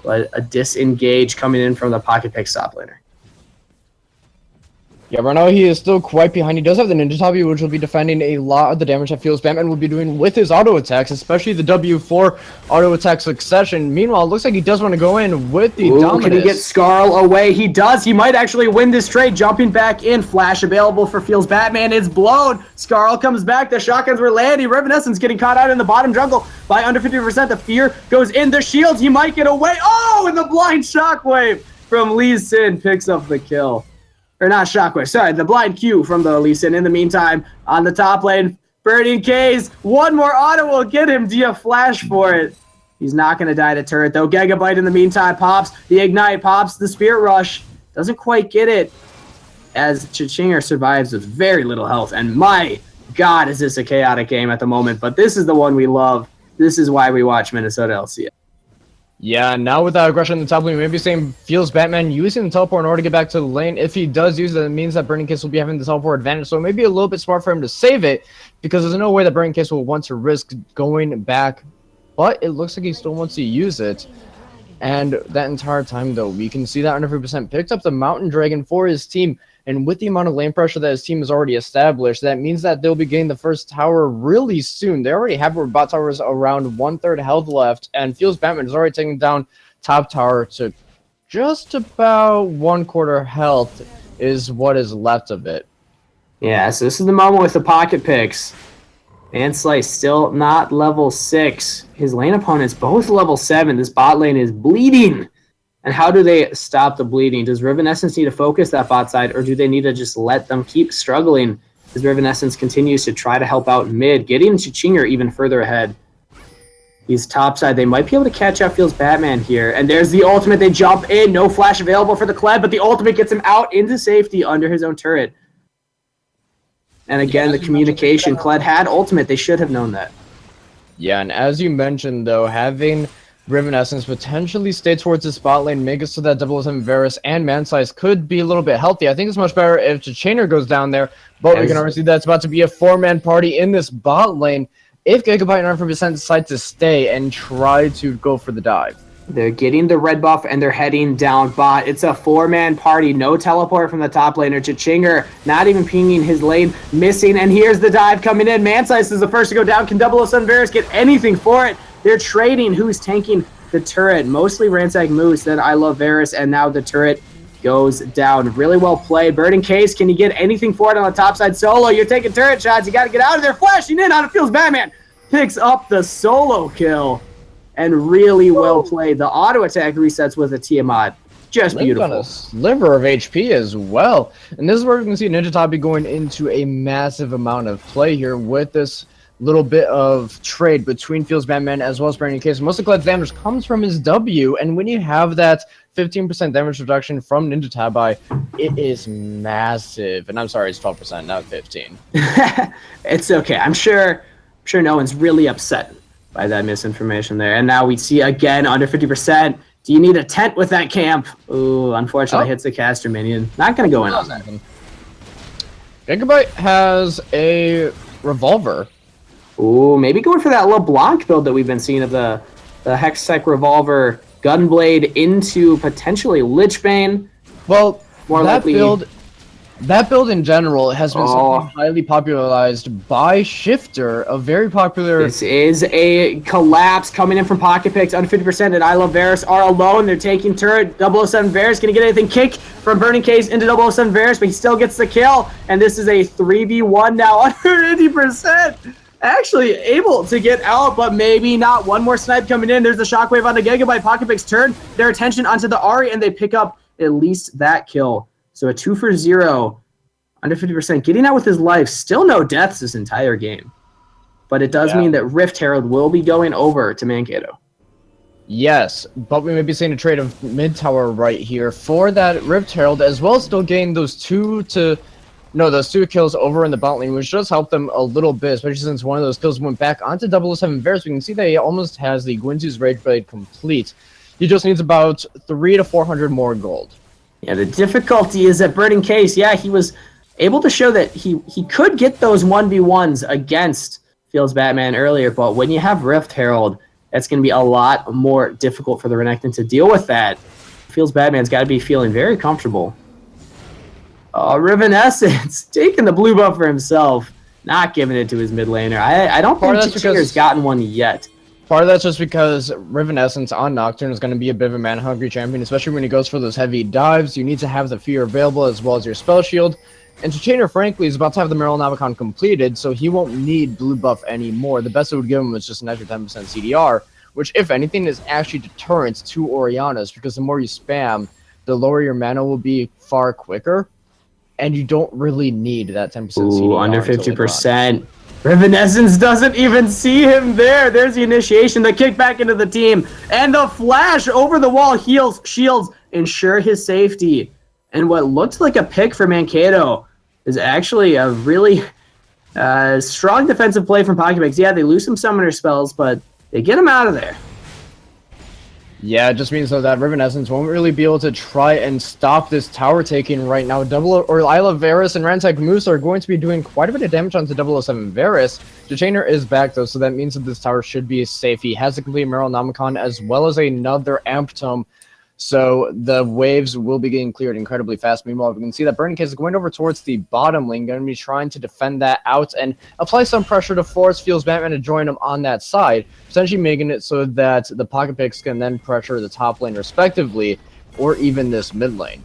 But a disengage coming in from the Pocket Pick top laner.
Yeah, right now he is still quite behind. He does have the Ninja Tabi, which will be defending a lot of the damage that Feels Batman will be doing with his auto attacks, especially the W4 auto attack succession. Meanwhile, it looks like he does want to go in with the Dominus.
Can he get Skarl away? He does. He might actually win this trade. Jumping back in. Flash available for Feels Batman. It's blown. Skarl comes back. The shotguns were landing. Revenessence getting caught out in the bottom jungle by under 50%. The fear goes in. The shields. He might get away. Oh, and the blind shockwave from Lee Sin picks up the kill. Or not Shockwave, sorry, the blind Q from the Lee Sin. In the meantime, on the top lane, Burning Case, one more auto will get him. Do you flash for it? He's not going to die to turret, though. Gigabyte in the meantime pops. The Ignite pops. The Spirit Rush doesn't quite get it as Chichinger survives with very little health. And my God, is this a chaotic game at the moment. But this is the one we love. This is why we watch Minnesota LCS.
Yeah, now with that aggression in the top lane, maybe saying Feels Batman using the teleport in order to get back to the lane. If he does use it, it means that Burning Case will be having the teleport advantage. So maybe a little bit smart for him to save it, because there's no way that Burning Case will want to risk going back. But it looks like he still wants to use it. And that entire time, though, we can see that under 50% picked up the Mountain Dragon for his team. And with the amount of lane pressure that his team has already established, that means that they'll be getting the first tower really soon. They already have bot towers around 1/3 health left, and Feels Batman is already taking down top tower to just about 1/4 health is what is left of it.
Yeah, so this is the moment with the Pocket Picks. And Slice still not level 6. His lane opponents both level 7. This bot lane is bleeding. And how do they stop the bleeding? Does Revenessence need to focus that bot side, or do they need to just let them keep struggling as Revenessence continues to try to help out mid, getting Chichinger even further ahead? He's top side. They might be able to catch up Feels Batman here. And there's the ultimate. They jump in. No flash available for the Kled, but the ultimate gets him out into safety under his own turret. And again, the communication. Kled had ultimate. They should have known that.
Yeah, and as you mentioned, though, having Revenessence potentially stay towards the spot lane, make it so that 007 Varus and Mansize could be a little bit healthy. I think it's much better if Chichinger goes down there, but we can already see that it's about to be a 4-man party in this bot lane if Gigabyte and 100% decide to stay and try to go for the dive.
They're getting the red buff and they're heading down bot. It's a 4-man party. No teleport from the top laner. Chichinger not even pinging his lane, missing, and here's the dive coming in. Mansize is the first to go down. Can 007 Varus get anything for it? They're trading who's tanking the turret. Mostly Ransack Moose, then I Love Varus, and now the turret goes down. Really well played. Burning Case, can you get anything for it on the top side? Solo, you're taking turret shots. You got to get out of there. Flashing in on it. Feels Batman. Picks up the solo kill. And really well played. The auto attack resets with a Tiamat. Just beautiful.
On a sliver of HP as well. And this is where we can see Ninja Tabi going into a massive amount of play here with this little bit of trade between Feels Batman as well as Burning Case. Most of Glad's damage comes from his W, and when you have that 15% damage reduction from Ninja Tabi, it is massive. And I'm sorry, it's 12%, not 15.
It's okay. I'm sure no one's really upset by that misinformation there. And now we see again under 50%. Do you need a tent with that camp? Ooh, unfortunately hits the caster minion. Not going to go in on that.
Gigabyte has a revolver.
Ooh, maybe going for that LeBlanc build that we've been seeing of the Hextech Revolver Gunblade into potentially Lichbane.
Well,
more likely
that build in general has been something highly popularized by Shifter, a very popular...
This is a collapse coming in from Pocket Picks, under 50%, and I Love Varus are alone. They're taking turret. 007 Varus going to get anything kick from Burning Case into 007 Varus, but he still gets the kill, and this is a 3v1 now, under 80%. Actually able to get out, but maybe not. One more snipe coming in. There's the shockwave on the Gigabyte. Pocket Picks turn their attention onto the Ahri, and they pick up at least that kill. So a 2 for 0, under 50%, getting out with his life. Still no deaths this entire game. But it does mean that Rift Herald will be going over to Mankato.
Yes, but we may be seeing a trade of mid tower right here for that Rift Herald, as well as still getting those two kills over in the bot lane, which does help them a little bit, especially since one of those kills went back onto 007 Varus. We can see that he almost has the Gwynzu's Rage Blade complete. He just needs about 300 to 400 more gold.
Yeah, the difficulty is that Burning Case, he was able to show that he could get those 1v1s against Feels Batman earlier, but when you have Rift Herald, that's going to be a lot more difficult for the Renekton to deal with that. Feels Batman's got to be feeling very comfortable. Rivenescence taking the blue buff for himself, not giving it to his mid laner. I don't think Chichinger's gotten one yet.
Part of that's just because Rivenescence on Nocturne is going to be a bit of a mana-hungry champion, especially when he goes for those heavy dives. You need to have the fear available as well as your spell shield. And Chichiner, frankly, is about to have the MNLCS completed, so he won't need blue buff anymore. The best it would give him is just an extra 10% CDR, which, if anything, is actually deterrent to Oriana's, because the more you spam, the lower your mana will be far quicker, and you don't really need that 10% CDR.
Ooh, under 50%. Rivenescence doesn't even see him there. There's the initiation, the kick back into the team, and the flash over the wall heals, shields, ensure his safety. And what looked like a pick for Mankato is actually a really strong defensive play from Pocket Picks. Yeah, they lose some summoner spells, but they get him out of there.
Yeah, it just means though that Rivenescence won't really be able to try and stop this tower taking right now. Isla Varus and Ransack Moose are going to be doing quite a bit of damage onto 007 Varus. Jachainer is back though, so that means that this tower should be safe. He has a complete MNLCS as well as another Amp Tome. So the waves will be getting cleared incredibly fast. Meanwhile, we can see that Burning Case is going over towards the bottom lane, going to be trying to defend that out and apply some pressure to force Feels Batman to join him on that side, potentially making it so that the Pocket Picks can then pressure the top lane respectively, or even this mid lane.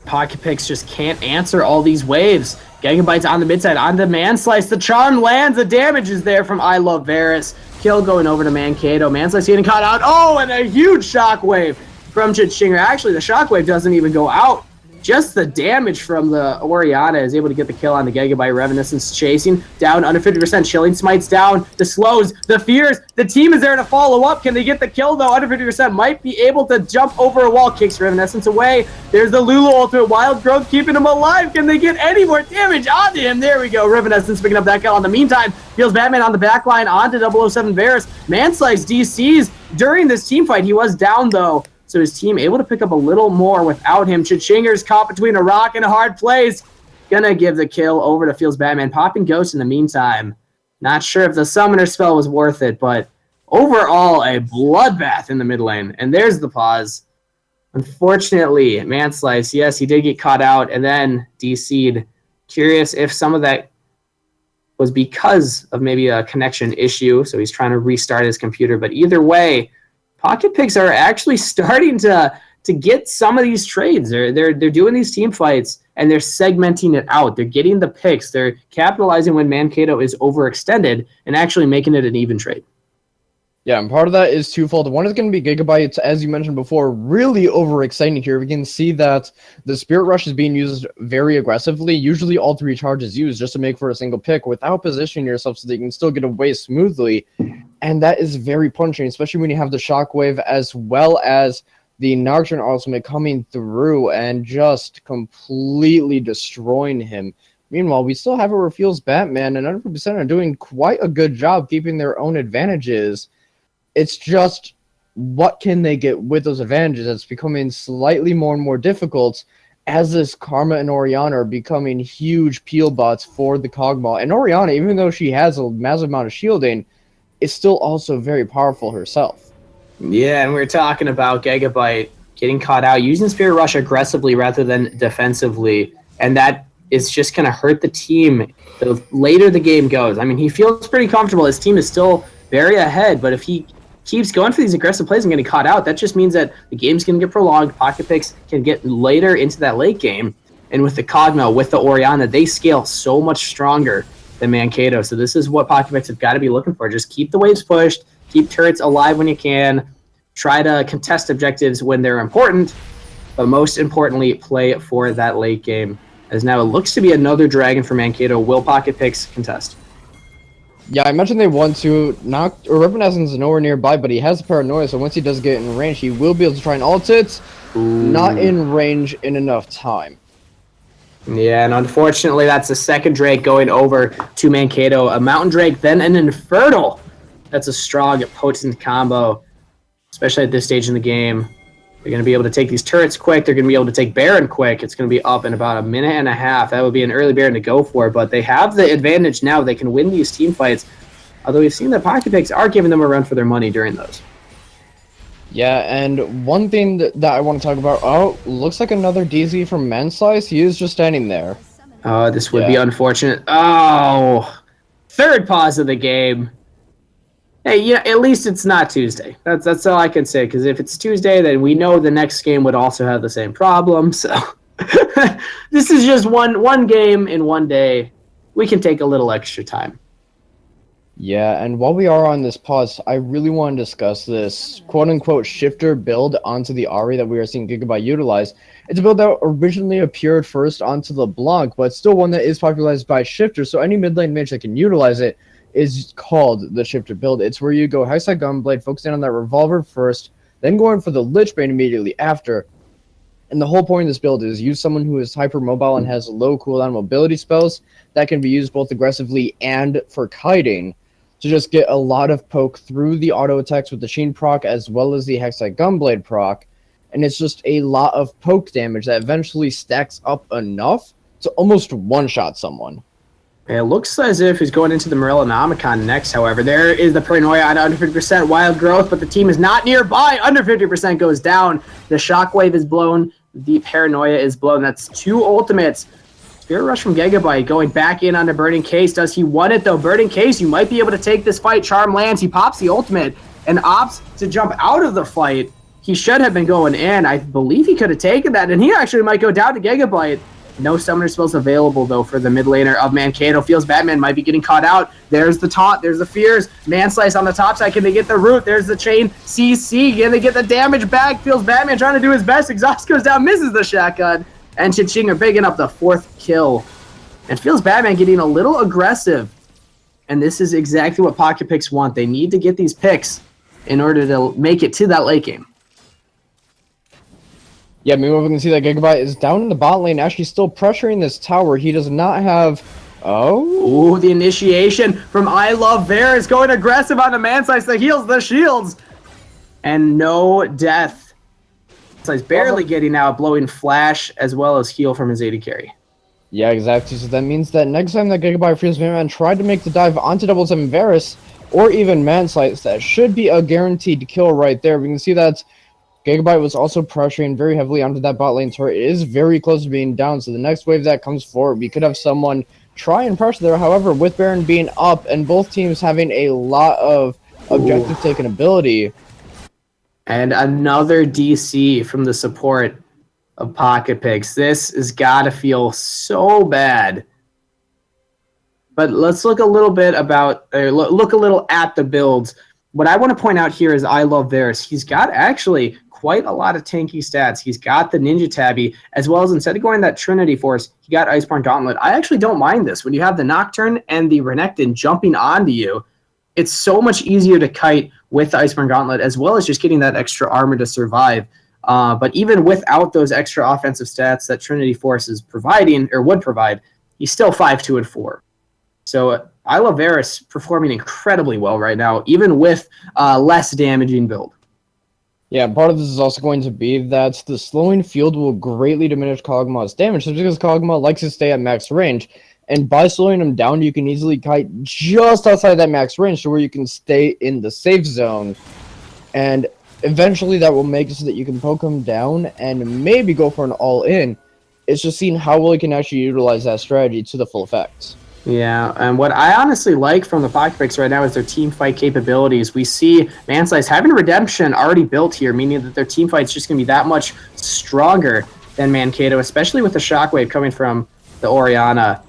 Pocket Picks just can't answer all these waves. Gigabyte's on the mid side, on the Man Slice. The charm lands, the damage is there from I Love Varus. Kill going over to Mankato. Man Slice getting caught out. Oh, and a huge shockwave from Chichinger. Actually, the shockwave doesn't even go out. Just the damage from the Oriana is able to get the kill on the Gigabyte. Revenescence chasing down under 50%. Chilling Smites down. The slows, the fears. The team is there to follow up. Can they get the kill though? Under 50% might be able to jump over a wall. Kicks Revenescence away. There's the Lulu ultimate. Wild Growth keeping him alive. Can they get any more damage onto him? There we go. Revenescence picking up that kill. In the meantime, Feels Batman on the back line onto 007 Varus. Manslice DCs during this team fight. He was down though, so his team able to pick up a little more without him. Chichinger's caught between a rock and a hard place. Gonna give the kill over to Feels Batman. Popping Ghost in the meantime. Not sure if the summoner spell was worth it, but overall a bloodbath in the mid lane. And there's the pause. Unfortunately, Manslice, yes, he did get caught out and then DC'd. Curious if some of that was because of maybe a connection issue, so he's trying to restart his computer. But either way, Pocket Picks are actually starting to get some of these trades. They're doing these team fights and they're segmenting it out. They're getting the picks. They're capitalizing when Mankato is overextended and actually making it an even trade.
Yeah, and part of that is twofold. One is going to be Gigabytes, as you mentioned before, really overexciting here. We can see that the Spirit Rush is being used very aggressively. Usually all 3 charges used just to make for a single pick without positioning yourself so that you can still get away smoothly. And that is very punishing, especially when you have the Shockwave as well as the Nocturne Ultimate coming through and just completely destroying him. Meanwhile, we still have it where Feels Batman and 100% are doing quite a good job keeping their own advantages. It's just, what can they get with those advantages? It's becoming slightly more and more difficult as this Karma and Oriana are becoming huge peel bots for the Kog'Maw. And Oriana, even though she has a massive amount of shielding, is still also very powerful herself.
Yeah, and we were talking about Gigabyte getting caught out, using Spirit Rush aggressively rather than defensively, and that is just going to hurt the team the later the game goes. I mean, he feels pretty comfortable. His team is still very ahead, but if he keeps going for these aggressive plays and getting caught out, that just means that the game's going to get prolonged. Pocket Picks can get later into that late game, and with the Kog'Maw, with the Oriana, they scale so much stronger than Mankato. So this is what Pocket Picks have got to be looking for. Just keep the waves pushed, keep turrets alive when you can, try to contest objectives when they're important, but most importantly, play for that late game. As now it looks to be another dragon for Mankato. Will Pocket Picks contest?
Yeah, I mentioned they want to Weapon Essence is nowhere nearby, but he has Paranoia, so once he does get in range, he will be able to try and ult it. Not in range in enough time.
Yeah, and unfortunately, that's the second Drake going over to Mankato. A Mountain Drake, then an Infernal. That's a strong, potent combo, especially at this stage in the game. They're going to be able to take these turrets quick. They're going to be able to take Baron quick. It's going to be up in about a minute and a half. That would be an early Baron to go for, but they have the advantage now. They can win these team fights, although we've seen that Pocket Picks are giving them a run for their money during those.
Yeah, and one thing that I want to talk about, looks like another DZ from MNLCS. He is just standing there.
This would be unfortunate. Oh, third pause of the game. Hey, yeah, at least it's not Tuesday. That's all I can say, because if it's Tuesday, then we know the next game would also have the same problem. So this is just one game in one day. We can take a little extra time.
Yeah, and while we are on this pause, I really want to discuss this quote-unquote shifter build onto the Ahri that we are seeing Gigabyte utilize. It's a build that originally appeared first onto LeBlanc, but still one that is popularized by Shifter, so any mid lane mage that can utilize it is called the Shifter build. It's where you go Hextech Gunblade, focusing on that Revolver first, then going for the Lich Bane immediately after. And the whole point of this build is use someone who is hyper mobile and has low cooldown mobility spells that can be used both aggressively and for kiting to just get a lot of poke through the auto attacks with the Sheen proc as well as the Hextech Gunblade proc. And it's just a lot of poke damage that eventually stacks up enough to almost one-shot someone.
It looks as if he's going into the Morellonomicon next, however. There is the Paranoia at under 50% Wild Growth, but the team is not nearby. Under 50% goes down. The Shockwave is blown. The Paranoia is blown. That's 2 ultimates. Spirit Rush from Gigabyte going back in onto Burning Case. Does he want it, though? Burning Case, you might be able to take this fight. Charm lands. He pops the ultimate and opts to jump out of the fight. He should have been going in. I believe he could have taken that, and he actually might go down to Gigabyte. No summoner spells available, though, for the mid laner of Mankato. Feels Batman might be getting caught out. There's the taunt. There's the fears. Manslice on the top side. Can they get the root? There's the chain. CC. Can they get the damage back? Feels Batman trying to do his best. Exhaust goes down. Misses the shotgun. And Chiching are picking up the 4th kill. And Feels Batman getting a little aggressive. And this is exactly what Pocket Picks want. They need to get these picks in order to make it to that late game.
Yeah, meanwhile, we can see that Gigabyte is down in the bot lane, actually still pressuring this tower. He does not have... Oh?
Ooh, the initiation from I Love Bear is going aggressive on the Manslice. The heals, the shields. And no death. Manslice barely getting out, blowing flash as well as heal from his AD carry.
Yeah, exactly. So that means that next time that Gigabyte Feels Batman tried to make the dive onto 777 Varus, or even Manslice, that should be a guaranteed kill right there. We can see that Gigabyte was also pressuring very heavily onto that bot lane turret. It is very close to being down, so the next wave that comes forward, we could have someone try and pressure there. However, with Baron being up and both teams having a lot of objective taken ability,
And another DC from the support of Pocket Picks. This has got to feel so bad. But let's look a little bit look a little at the builds. What I want to point out here is I Love Varus. He's got actually quite a lot of tanky stats. He's got the Ninja Tabby, as well as instead of going that Trinity Force, he got Iceborne Gauntlet. I actually don't mind this. When you have the Nocturne and the Renekton jumping onto you, it's so much easier to kite with the Iceborne Gauntlet, as well as just getting that extra armor to survive. But even without those extra offensive stats that Trinity Force is providing, or would provide, he's still 5-2 and 4. So I Love Varus performing incredibly well right now, even with less damaging build.
Yeah, part of this is also going to be that the slowing field will greatly diminish Kog'Maw's damage, just because Kog'Maw likes to stay at max range. And by slowing him down, you can easily kite just outside that max range to where you can stay in the safe zone. And eventually that will make it so that you can poke him down and maybe go for an all-in. It's just seeing how well you can actually utilize that strategy to the full effect.
Yeah, and what I honestly like from the Pocket Picks right now is their team fight capabilities. We see MNLCS having Redemption already built here, meaning that their team fight's just going to be that much stronger than Mankato, especially with the Shockwave coming from the Orianna.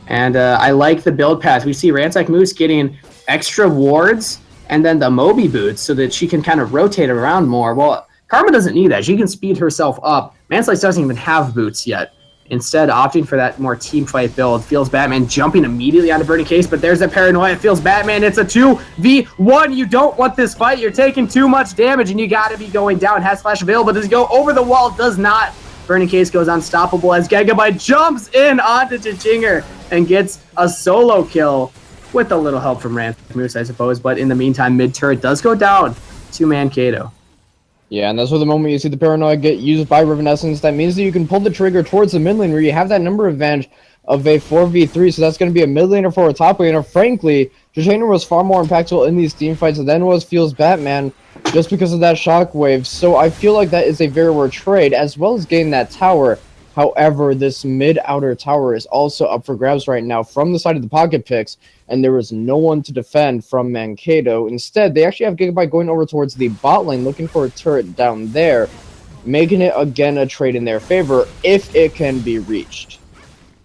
And I like the build path. We see Ransack Moose getting extra wards and then the Moby boots so that she can kind of rotate around more. Well, Karma doesn't need that. She can speed herself up. MNLCS doesn't even have boots yet. Instead, opting for that more team fight build. Feels Batman jumping immediately onto Burning Case, but there's a Paranoia. It feels Batman. It's a 2v1. You don't want this fight. You're taking too much damage, and you got to be going down. Has Flash available. Does he go over the wall? Does not. Burning Case goes unstoppable as Gigabyte jumps in onto Chichinger and gets a solo kill with a little help from Ransack Moose, I suppose. But in the meantime, mid-turret does go down to Mankato.
Yeah, and that's where the moment you see the Paranoia get used by Revenessence, that means that you can pull the trigger towards the mid lane where you have that number advantage of a 4v3, so that's going to be a mid laner for a top laner. Frankly, Chichinger was far more impactful in these team fights than was Feels Batman just because of that Shockwave, so I feel like that is a very rare trade, as well as getting that tower. However, this mid-outer tower is also up for grabs right now from the side of the Pocket Picks, and there is no one to defend from Mankato. Instead, they actually have Gigabyte going over towards the bot lane, looking for a turret down there, making it, again, a trade in their favor if it can be reached.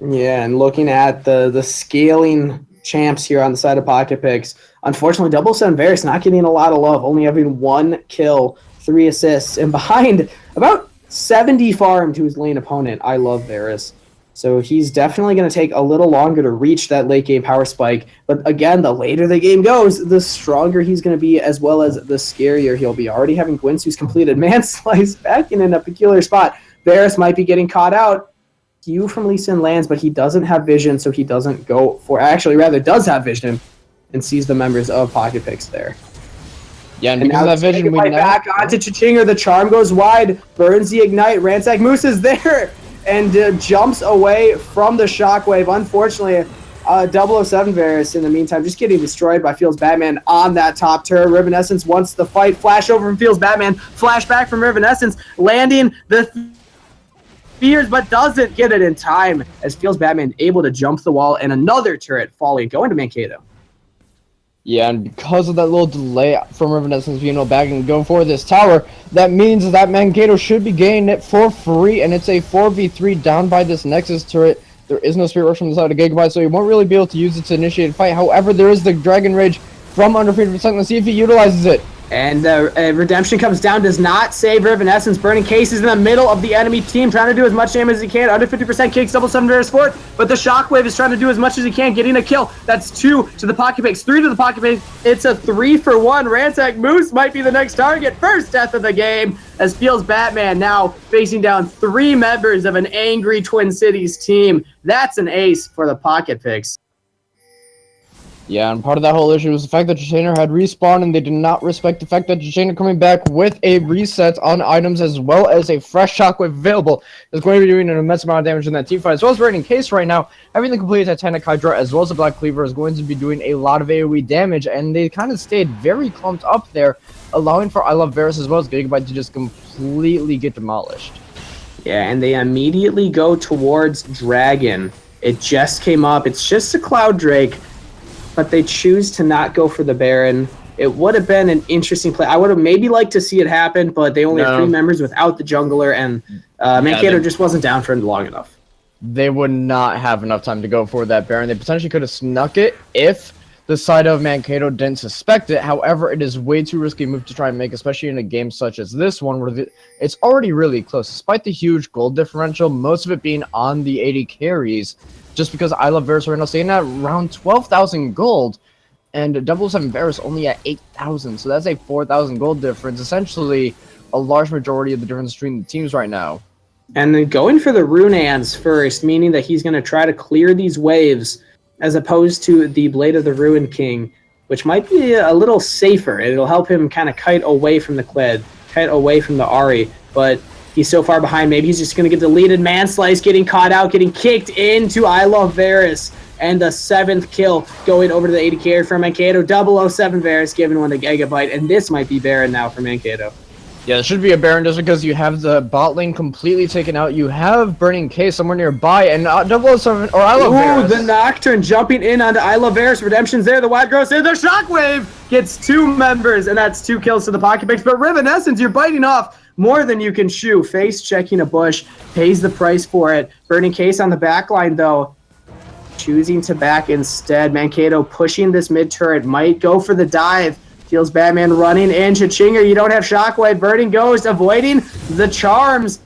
Yeah, and looking at the scaling champs here on the side of Pocket Picks, unfortunately, 007 Varus not getting a lot of love, only having 1 kill, 3 assists, and behind about 70 farm to his lane opponent. I Love Varus. So he's definitely going to take a little longer to reach that late game power spike. But again, the later the game goes, the stronger he's going to be, as well as the scarier he'll be. Already having Gwynsu's completed MNLCS back in a peculiar spot. Varus might be getting caught out. Q from Lee Sin lands, but he doesn't have vision, so he doesn't go for... Actually, rather, does have vision and sees the members of Pocket Picks there.
Yeah, and because of that vision, we
back onto Chichinger. The charm goes wide. Burns the ignite. Ransack Moose is there and jumps away from the Shockwave. Unfortunately, 007 Varus in the meantime just getting destroyed by Feels Batman on that top turret. Revenessence wants the fight. Flash over from Feels Batman. Flash back from Revenessence. Landing the fears, but doesn't get it in time as Feels Batman able to jump the wall and another turret falling, going to Mankato.
Yeah, and because of that little delay from Revenessence being able back and go for this tower, that means that Mankato should be gaining it for free, and it's a 4v3 down by this Nexus turret. There is no Spirit Rush from the side of Gigabyte, so he won't really be able to use it to initiate a fight. However, there is the Dragon Rage from under 50%. Let's see if he utilizes it.
And Redemption comes down, does not save Revenessence. Burning Cases in the middle of the enemy team, trying to do as much damage as he can. Under 50% kicks, 007 Varus for it, but the Shockwave is trying to do as much as he can, getting a kill. That's 2 to the Pocket Picks, 3 to the Pocket Picks. It's a 3-for-1. Ransack Moose might be the next target. First death of the game as Feels Batman now facing down 3 members of an angry Twin Cities team. That's an ace for the Pocket Picks.
Yeah, and part of that whole issue was the fact that Chichinger had respawned, and they did not respect the fact that Chichinger coming back with a reset on items as well as a fresh Shockwave available is going to be doing an immense amount of damage in that team fight. As well as Raining Case right now, having the complete Titanic Hydra as well as the Black Cleaver is going to be doing a lot of AoE damage, and they kind of stayed very clumped up there, allowing for I Love Varus as well as Gigabyte to just completely get demolished.
Yeah, and they immediately go towards Dragon. It just came up. It's just a Cloud Drake, but they choose to not go for the Baron. It would have been an interesting play. I would have maybe liked to see it happen, but they only have 3 members without the jungler, and Mankato just wasn't down for it long enough.
They would not have enough time to go for that Baron. They potentially could have snuck it if the side of Mankato didn't suspect it. However, it is way too risky move to try and make, especially in a game such as this one, where it's already really close. Despite the huge gold differential, most of it being on the 80 carries, just because I Love Varus right now staying at around 12,000 gold, and 007 Varus only at 8,000. So that's a 4,000 gold difference. Essentially, a large majority of the difference between the teams right now.
And then going for the Runeans first, meaning that he's going to try to clear these waves as opposed to the Blade of the Ruin King, which might be a little safer. It'll help him kind of kite away from the Kled, kite away from the Ahri, but he's so far behind, maybe he's just going to get deleted. Manslice getting caught out, getting kicked into I Love Varus, and the 7th kill going over to the 80 carry from Mankato. 007 Varus giving one to Gigabyte, and this might be Baron now for Mankato.
Yeah, it should be a Baron just because you have the bot lane completely taken out. You have Burning K somewhere nearby, and 007 or I Love Varus.
The Nocturne jumping in onto I Love Varus. Redemption's there. The Wild Growth in. The Shockwave gets 2 members, and that's 2 kills to the Pocket Picks. But Riven-Essence, you're biting off more than you can chew. Face checking a bush, pays the price for it. Burning Case on the back line, though, choosing to back instead. Mankato pushing this mid turret, might go for the dive. Feels Batman running in. Chachinger, you don't have Shockwave. Burning Ghost, avoiding the charms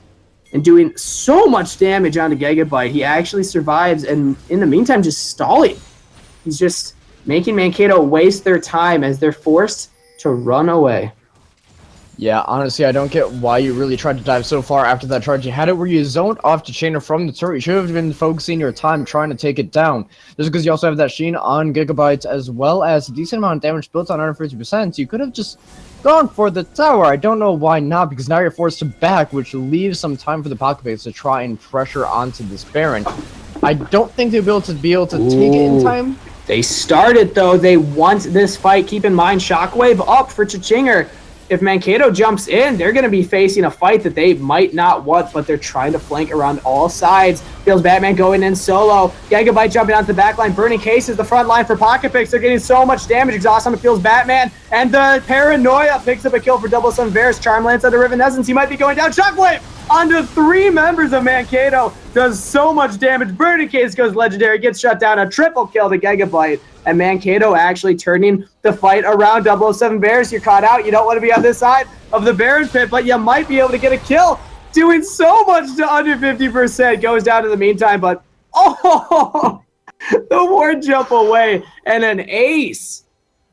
and doing so much damage onto Gigabyte. He actually survives, and in the meantime, just stalling. He's just making Mankato waste their time as they're forced to run away.
Yeah, honestly, I don't get why you really tried to dive so far after that charge. You had it where you zoned off Chachinger from the turret. You should have been focusing your time trying to take it down. Just because you also have that Sheen on Gigabytes as well as a decent amount of damage built on 150%. You could have just gone for the tower. I don't know why not, because now you're forced to back, which leaves some time for the Pocket Picks to try and pressure onto this Baron. I don't think they'll be able to take it in time.
They started, though. They want this fight. Keep in mind, Shockwave up for Chachinger. If Mankato jumps in, they're going to be facing a fight that they might not want, but they're trying to flank around all sides. Feels Batman going in solo. Gigabyte jumping onto the back line. Burning Case is the front line for Pocket Picks. They're getting so much damage. Exhaust on the Feels Batman. And the Paranoia picks up a kill for 007 Varus. Charm lands under Riven-Essence. He might be going down. Shockwave onto 3 members of Mankato. Does so much damage. Burning Case goes legendary. Gets shut down. A triple kill to Gigabyte. And Mankato actually turning the fight around. 007 Varus, you're caught out. You don't want to be on this side of the Baron pit, but you might be able to get a kill. Doing so much to under 50%. Goes down in the meantime, but oh, the ward jump away. And an ace.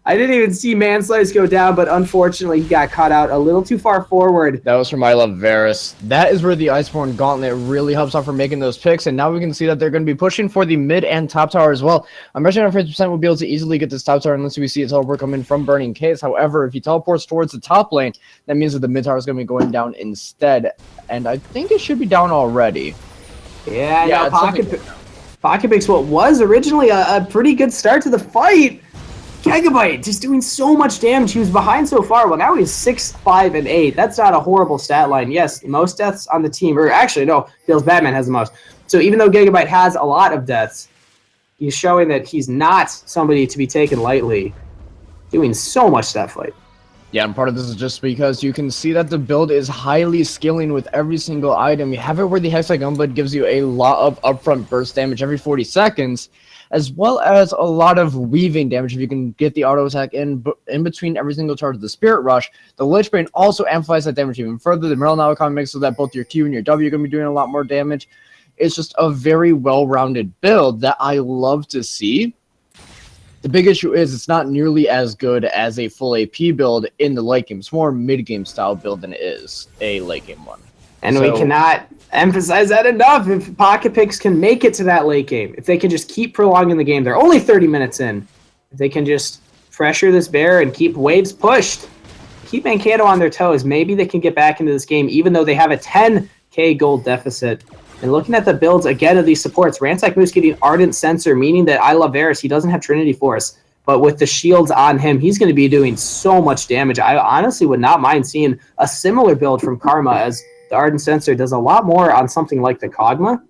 I didn't even see Manslice go down, but unfortunately he got caught out a little too far forward.
That was from I Love Varus. That is where the Iceborne Gauntlet really helps out for making those picks, and now we can see that they're going to be pushing for the mid and top tower as well. I'm betting 50% will be able to easily get this top tower unless we see a teleport come in from Burning Case. However, if he teleports towards the top lane, that means that the mid tower is going to be going down instead, and I think it should be down already.
Yeah, no, Pocket Picks, what was originally a pretty good start to the fight. Gigabyte just doing so much damage. He was behind so far. Well, now he's 6, 5, and 8. That's not a horrible stat line. Yes, most deaths on the team, or actually, no, Feels Batman has the most. So even though Gigabyte has a lot of deaths, he's showing that he's not somebody to be taken lightly. Doing so much that fight.
Yeah, and part of this is just because you can see that the build is highly scaling with every single item. You have it where the Hexagon Blade gives you a lot of upfront burst damage every 40 seconds, as well as a lot of weaving damage if you can get the auto attack in between every single charge of the Spirit Rush. The Lich Bane also amplifies that damage even further. The Merrill now makes so that both your Q and your W are going to be doing a lot more damage. It's just a very well-rounded build that I love to see. The big issue is it's not nearly as good as a full AP build in the late game. It's more mid-game style build than it is a late game one.
And we cannot emphasize that enough. If Pocket Picks can make it to that late game, if they can just keep prolonging the game, they're only 30 minutes in. If they can just pressure this bear and keep waves pushed, keep Mankato on their toes, maybe they can get back into this game, even though they have a 10k gold deficit. And looking at the builds again of these supports, Ransack Moose getting Ardent Sensor, meaning that I Love Varus, he doesn't have Trinity Force. But with the shields on him, he's going to be doing so much damage. I honestly would not mind seeing a similar build from Karma, as the Ardent Sensor does a lot more on something like the Kog'Maw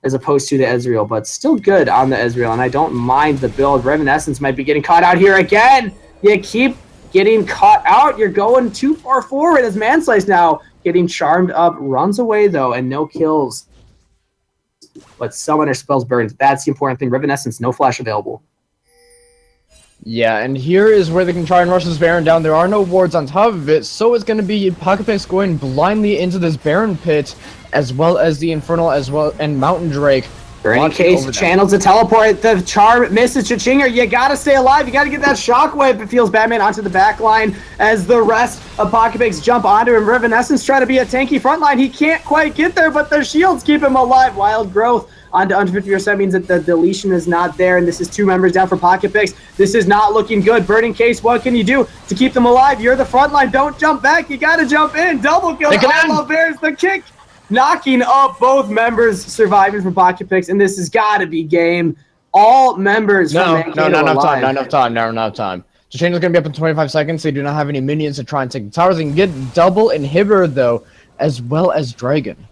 as opposed to the Ezreal, but still good on the Ezreal, and I don't mind the build. Riven-Essence might be getting caught out here again. You keep getting caught out. You're going too far forward as MNLCS now getting charmed up. Runs away, though, and no kills. But Summoner spells burns. That's the important thing. Riven Essence, no flash available.
Yeah, and here is where they can try and rush this Baron down. There are no wards on top of it, so it's going to be Pocketpix going blindly into this Baron pit, as well as the Infernal, as well, and Mountain Drake.
Burning Case channels a teleport. The charm misses Chichinger. You gotta stay alive. You gotta get that shockwave. It feels Batman onto the back line as the rest of Pocketpix jump onto him. Riven Essence try to be a tanky front line. He can't quite get there, but the shields keep him alive. Wild Growth onto under 50% means that the deletion is not there, and this is 2 members down for Pocketpix. This is not looking good. Burning Case, what can you do to keep them alive? You're the front line. Don't jump back. You gotta jump in. Double kill. I love Bears. The kick. Knocking up both members surviving from Pocketpix, and this has got to be game. All members
not enough time. Chichinger's going to be up in 25 seconds. They do not have any minions to try and take the towers. They can get double inhibitor, though, as well as Dragon.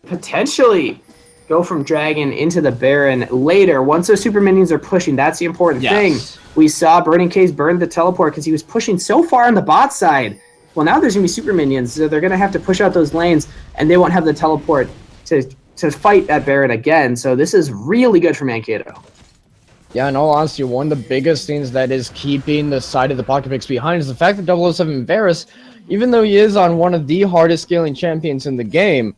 Potentially go from Dragon into the Baron later. Once those super minions are pushing, that's the important thing. We saw Burning Case burn the teleport because he was pushing so far on the bot side. Well, now there's going to be super minions, so they're going to have to push out those lanes, and they won't have the teleport to fight that Baron again. So this is really good for Mankato.
Yeah, in all honesty, one of the biggest things that is keeping the side of the Pocketpix behind is the fact that 007 Varus, even though he is on one of the hardest scaling champions in the game,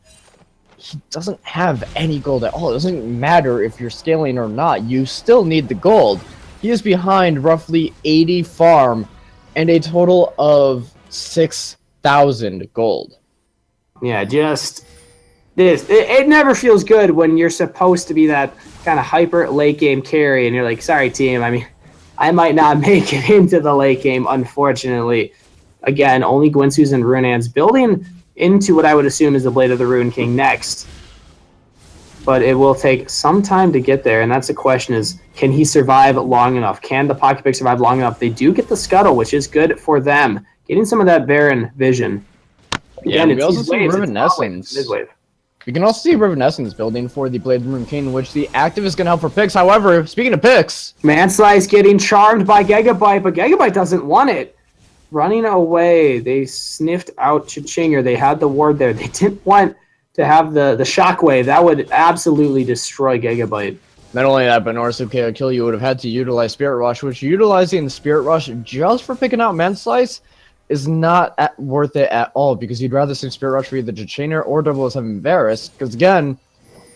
he doesn't have any gold at all. It doesn't matter if you're scaling or not. You still need the gold. He is behind roughly 80 farm and a total of 6,000 gold.
Yeah, just this. It never feels good when you're supposed to be that kind of hyper late game carry, and you're like, sorry, team. I mean, I might not make it into the late game, unfortunately. Again, only Gwynsu's and Runan's building into what I would assume is the Blade of the Rune King next. But it will take some time to get there, and that's the question is, can he survive long enough? Can the Pocketpix survive long enough? They do get the Scuttle, which is good for them. Getting some of that Baron vision.
Again, we also see Riven Essence. We can also see Riven Essence building for the Blade of the Rune King, which the active is going to help for Pix. However, speaking of Pix,
MNLCS getting charmed by Gigabyte, but Gigabyte doesn't want it. Running away, they sniffed out Chichinger. They had the ward there. They didn't want to have the shockwave. That would absolutely destroy Gigabyte.
Not only that, but in order to kill you would have had to utilize Spirit Rush, which utilizing the Spirit Rush just for picking out MNLCS is not worth it at all, because you'd rather see Spirit Rush for either Chichinger or 007 Varus, because again,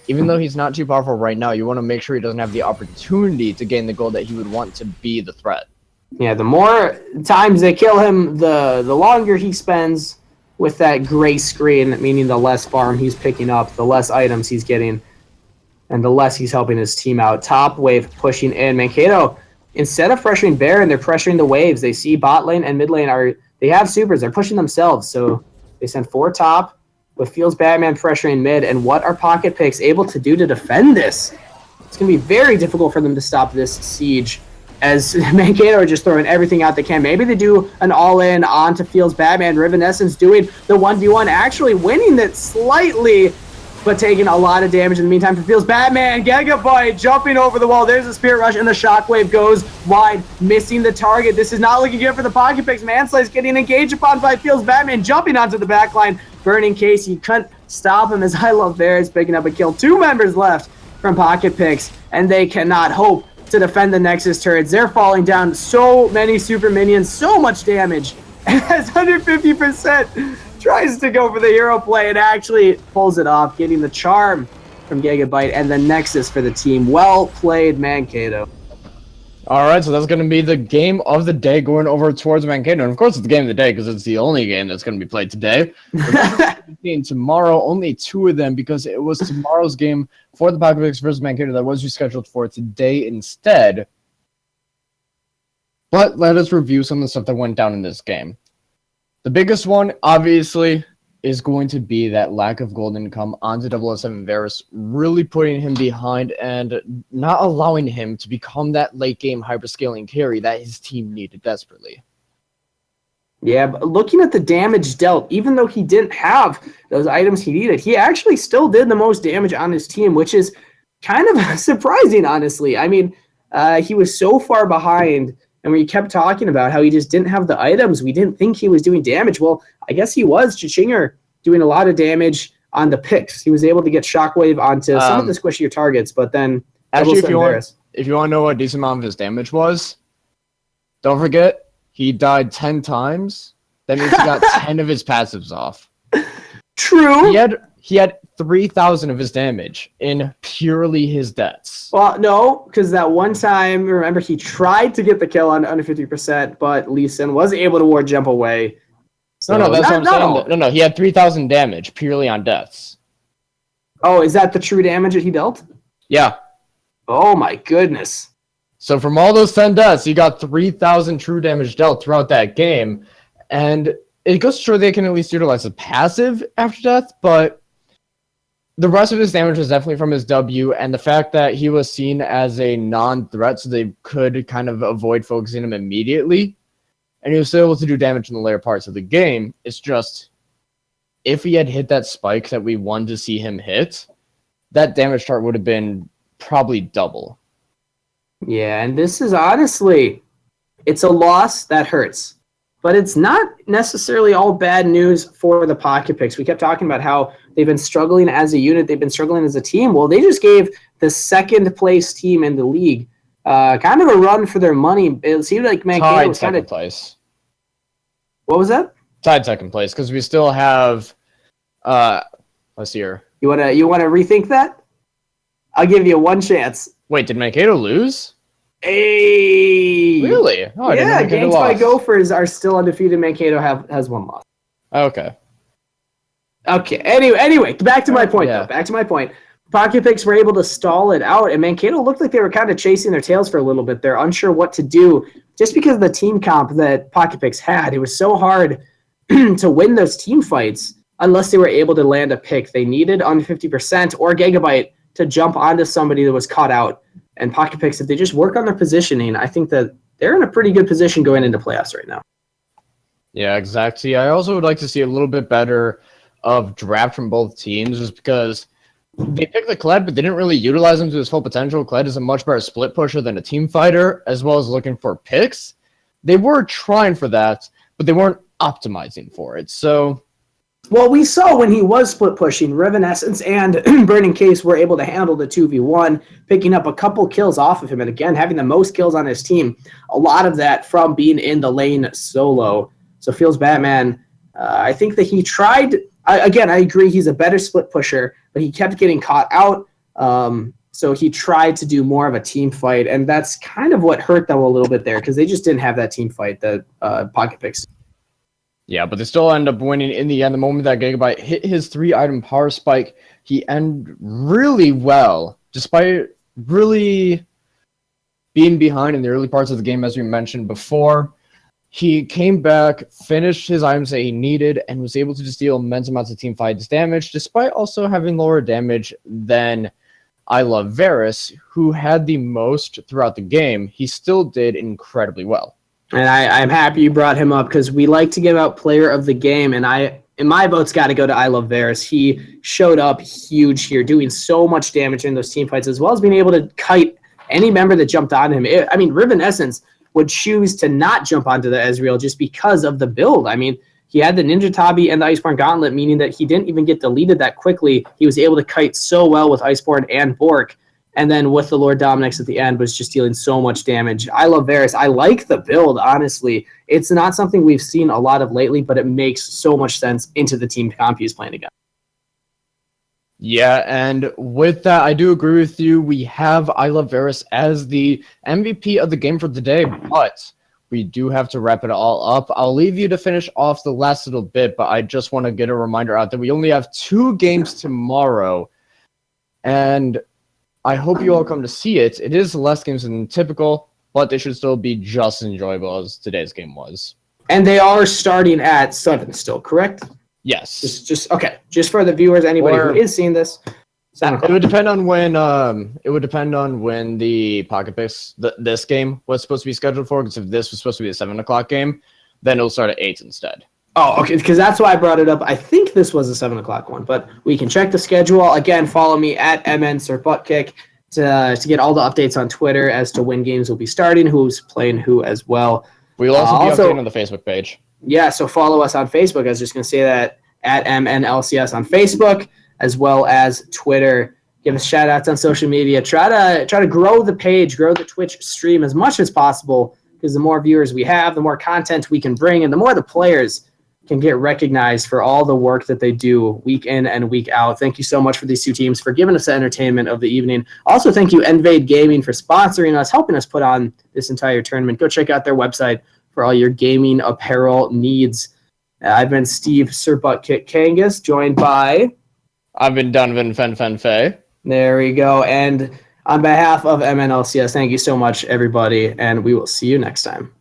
even though he's not too powerful right now, you want to make sure he doesn't have the opportunity to gain the gold that he would want to be the threat.
Yeah, the more times they kill him, the longer he spends with that gray screen, meaning the less farm he's picking up, the less items he's getting, and the less he's helping his team out. Top wave pushing in. Mankato, instead of pressuring Baron, they're pressuring the waves. They see bot lane and mid lane they have supers. They're pushing themselves, so they send 4 top with Feels Batman pressuring mid. And what are Pocketpix able to do to defend this? It's going to be very difficult for them to stop this siege, as Mankato are just throwing everything out they can. Maybe they do an all-in onto Feels Batman. Riven Essence doing the 1v1, actually winning it slightly, but taking a lot of damage in the meantime for Feels Batman. Gigabyte jumping over the wall. There's a Spirit Rush, and the Shockwave goes wide, missing the target. This is not looking good for the Pocketpix. MNLCS getting engaged upon by Feels Batman, jumping onto the backline. Burning Case, he couldn't stop him as I Love Bears picking up a kill. 2 members left from Pocketpix, and they cannot hope to defend the Nexus turrets. They're falling down. So many super minions, so much damage. As 150% tries to go for the hero play and actually pulls it off, getting the charm from Gigabyte and the Nexus for the team. Well played, Mankato.
Alright, so that's going to be the game of the day going over towards Mankato. And of course it's the game of the day because it's the only game that's going to be played today. Tomorrow, only 2 of them, because it was tomorrow's game for the Pocketpix versus Mankato that was rescheduled for today instead. But let us review some of the stuff that went down in this game. The biggest one, obviously, is going to be that lack of gold income onto 007 Varus, really putting him behind and not allowing him to become that late game hyperscaling carry that his team needed desperately.
Yeah, but looking at the damage dealt, even though he didn't have those items he needed, he actually still did the most damage on his team, which is kind of surprising, honestly. I mean, he was so far behind, and we kept talking about how he just didn't have the items. We didn't think he was doing damage. Well, I guess he was. Chichinger doing a lot of damage on the picks. He was able to get Shockwave onto some of the squishier targets, but then
actually, if you want to know what a decent amount of his damage was, don't forget he died 10 times. That means he got 10 of his passives off.
True.
He had 3,000 of his damage in purely his deaths.
Well, no, because that one time, remember, he tried to get the kill on under 50%, but Lee Sin was able to ward jump away. So
no, that's what I'm saying. No, he had 3,000 damage purely on deaths.
Oh, is that the true damage that he dealt?
Yeah.
Oh my goodness.
So from all those 10 deaths, he got 3,000 true damage dealt throughout that game. And it goes to show they can at least utilize a passive after death, but the rest of his damage was definitely from his W, and the fact that he was seen as a non-threat, so they could kind of avoid focusing him immediately, and he was still able to do damage in the later parts of the game. It's just, if he had hit that spike that we wanted to see him hit, that damage chart would have been probably double.
Yeah, and this is honestly, it's a loss that hurts. But it's not necessarily all bad news for the Pocket Picks. We kept talking about how they've been struggling as a unit. They've been struggling as a team. Well, they just gave the second-place team in the league kind of a run for their money. It seemed like Mankato was kind of...
place.
What was that?
Tied second place, because we still have... let's see here.
You wanna rethink that? I'll give you one chance.
Wait, did Mankato lose?
Hey!
Really? Oh,
yeah, Games by Gophers are still undefeated. Mankato has one loss.
Okay.
Anyway, back to my point,
Yeah.
though. Back to my point. Pocket Picks were able to stall it out, and Mankato looked like they were kind of chasing their tails for a little bit. They're unsure what to do. Just because of the team comp that Pocket Picks had, it was so hard to win those team fights unless they were able to land a pick. They needed under 50% or Gigabyte to jump onto somebody that was caught out. And Pocket Picks, if they just work on their positioning, I think that they're in a pretty good position going into playoffs right now.
Yeah, exactly. I also would like to see a little bit better of draft from both teams, just because they picked the Kled, but they didn't really utilize him to his full potential. Kled is a much better split pusher than a team fighter, as well as looking for picks. They were trying for that, but they weren't optimizing for it. So...
Well, we saw when he was split pushing, Revenessence and Burning Case were able to handle the 2v1, picking up a couple kills off of him, and again, having the most kills on his team. A lot of that from being in the lane solo. So Feels Batman, I think that he tried, again, I agree he's a better split pusher, but he kept getting caught out, so he tried to do more of a team fight, and that's kind of what hurt them a little bit there, because they just didn't have that team fight that Pocket Picks.
Yeah, but they still end up winning in the end. The moment that Gigabyte hit his 3-item power spike, he ended really well, despite really being behind in the early parts of the game, as we mentioned before. He came back, finished his items that he needed, and was able to just deal immense amounts of team fights damage, despite also having lower damage than I Love Varus, who had the most throughout the game. He still did incredibly well.
And I'm happy you brought him up, because we like to give out player of the game, and my vote's got to go to I Love Varus. He showed up huge here, doing so much damage in those team fights, as well as being able to kite any member that jumped on him. Riven Essence would choose to not jump onto the Ezreal just because of the build. I mean, he had the Ninja Tabi and the Iceborne Gauntlet, meaning that he didn't even get deleted that quickly. He was able to kite so well with Iceborne and Bork. And then with the Lord Dominix at the end was just dealing so much damage. I love Varus. I like the build, honestly. It's not something we've seen a lot of lately, but it makes so much sense into the team comp he's playing against.
Yeah, and with that, I do agree with you. We have I Love Varus as the MVP of the game for today, but we do have to wrap it all up. I'll leave you to finish off the last little bit, but I just want to get a reminder out that we only have 2 games tomorrow, and I hope you all come to see it. It is less games than typical, but they should still be just as enjoyable as today's game was.
And they are starting at 7 still, correct?
Yes.
Just for the viewers, anybody who is seeing this.
It would depend on when the Pocket Picks this game was supposed to be scheduled for, because if this was supposed to be a 7 o'clock game, then it'll start at 8 instead.
Oh, okay, because that's why I brought it up. I think this was a 7 o'clock one, but we can check the schedule. Again, follow me at MNLCS. to get all the updates on Twitter as to when games will be starting, who's playing who as well.
We'll also be updating on the Facebook page.
Yeah, so follow us on Facebook. I was just going to say that at MNLCS on Facebook, as well as Twitter. Give us shout outs on social media. Try to grow the page, grow the Twitch stream as much as possible, because the more viewers we have, the more content we can bring, and the more the players can get recognized for all the work that they do week in and week out. Thank you so much for these two teams for giving us the entertainment of the evening. Also, thank you, Envade Gaming, for sponsoring us, helping us put on this entire tournament. Go check out their website for all your gaming apparel needs. I've been Steve Sirbutt Kangas, joined by...
I've been Donovan Fenfenfe.
There we go. And on behalf of MNLCS, thank you so much, everybody, and we will see you next time.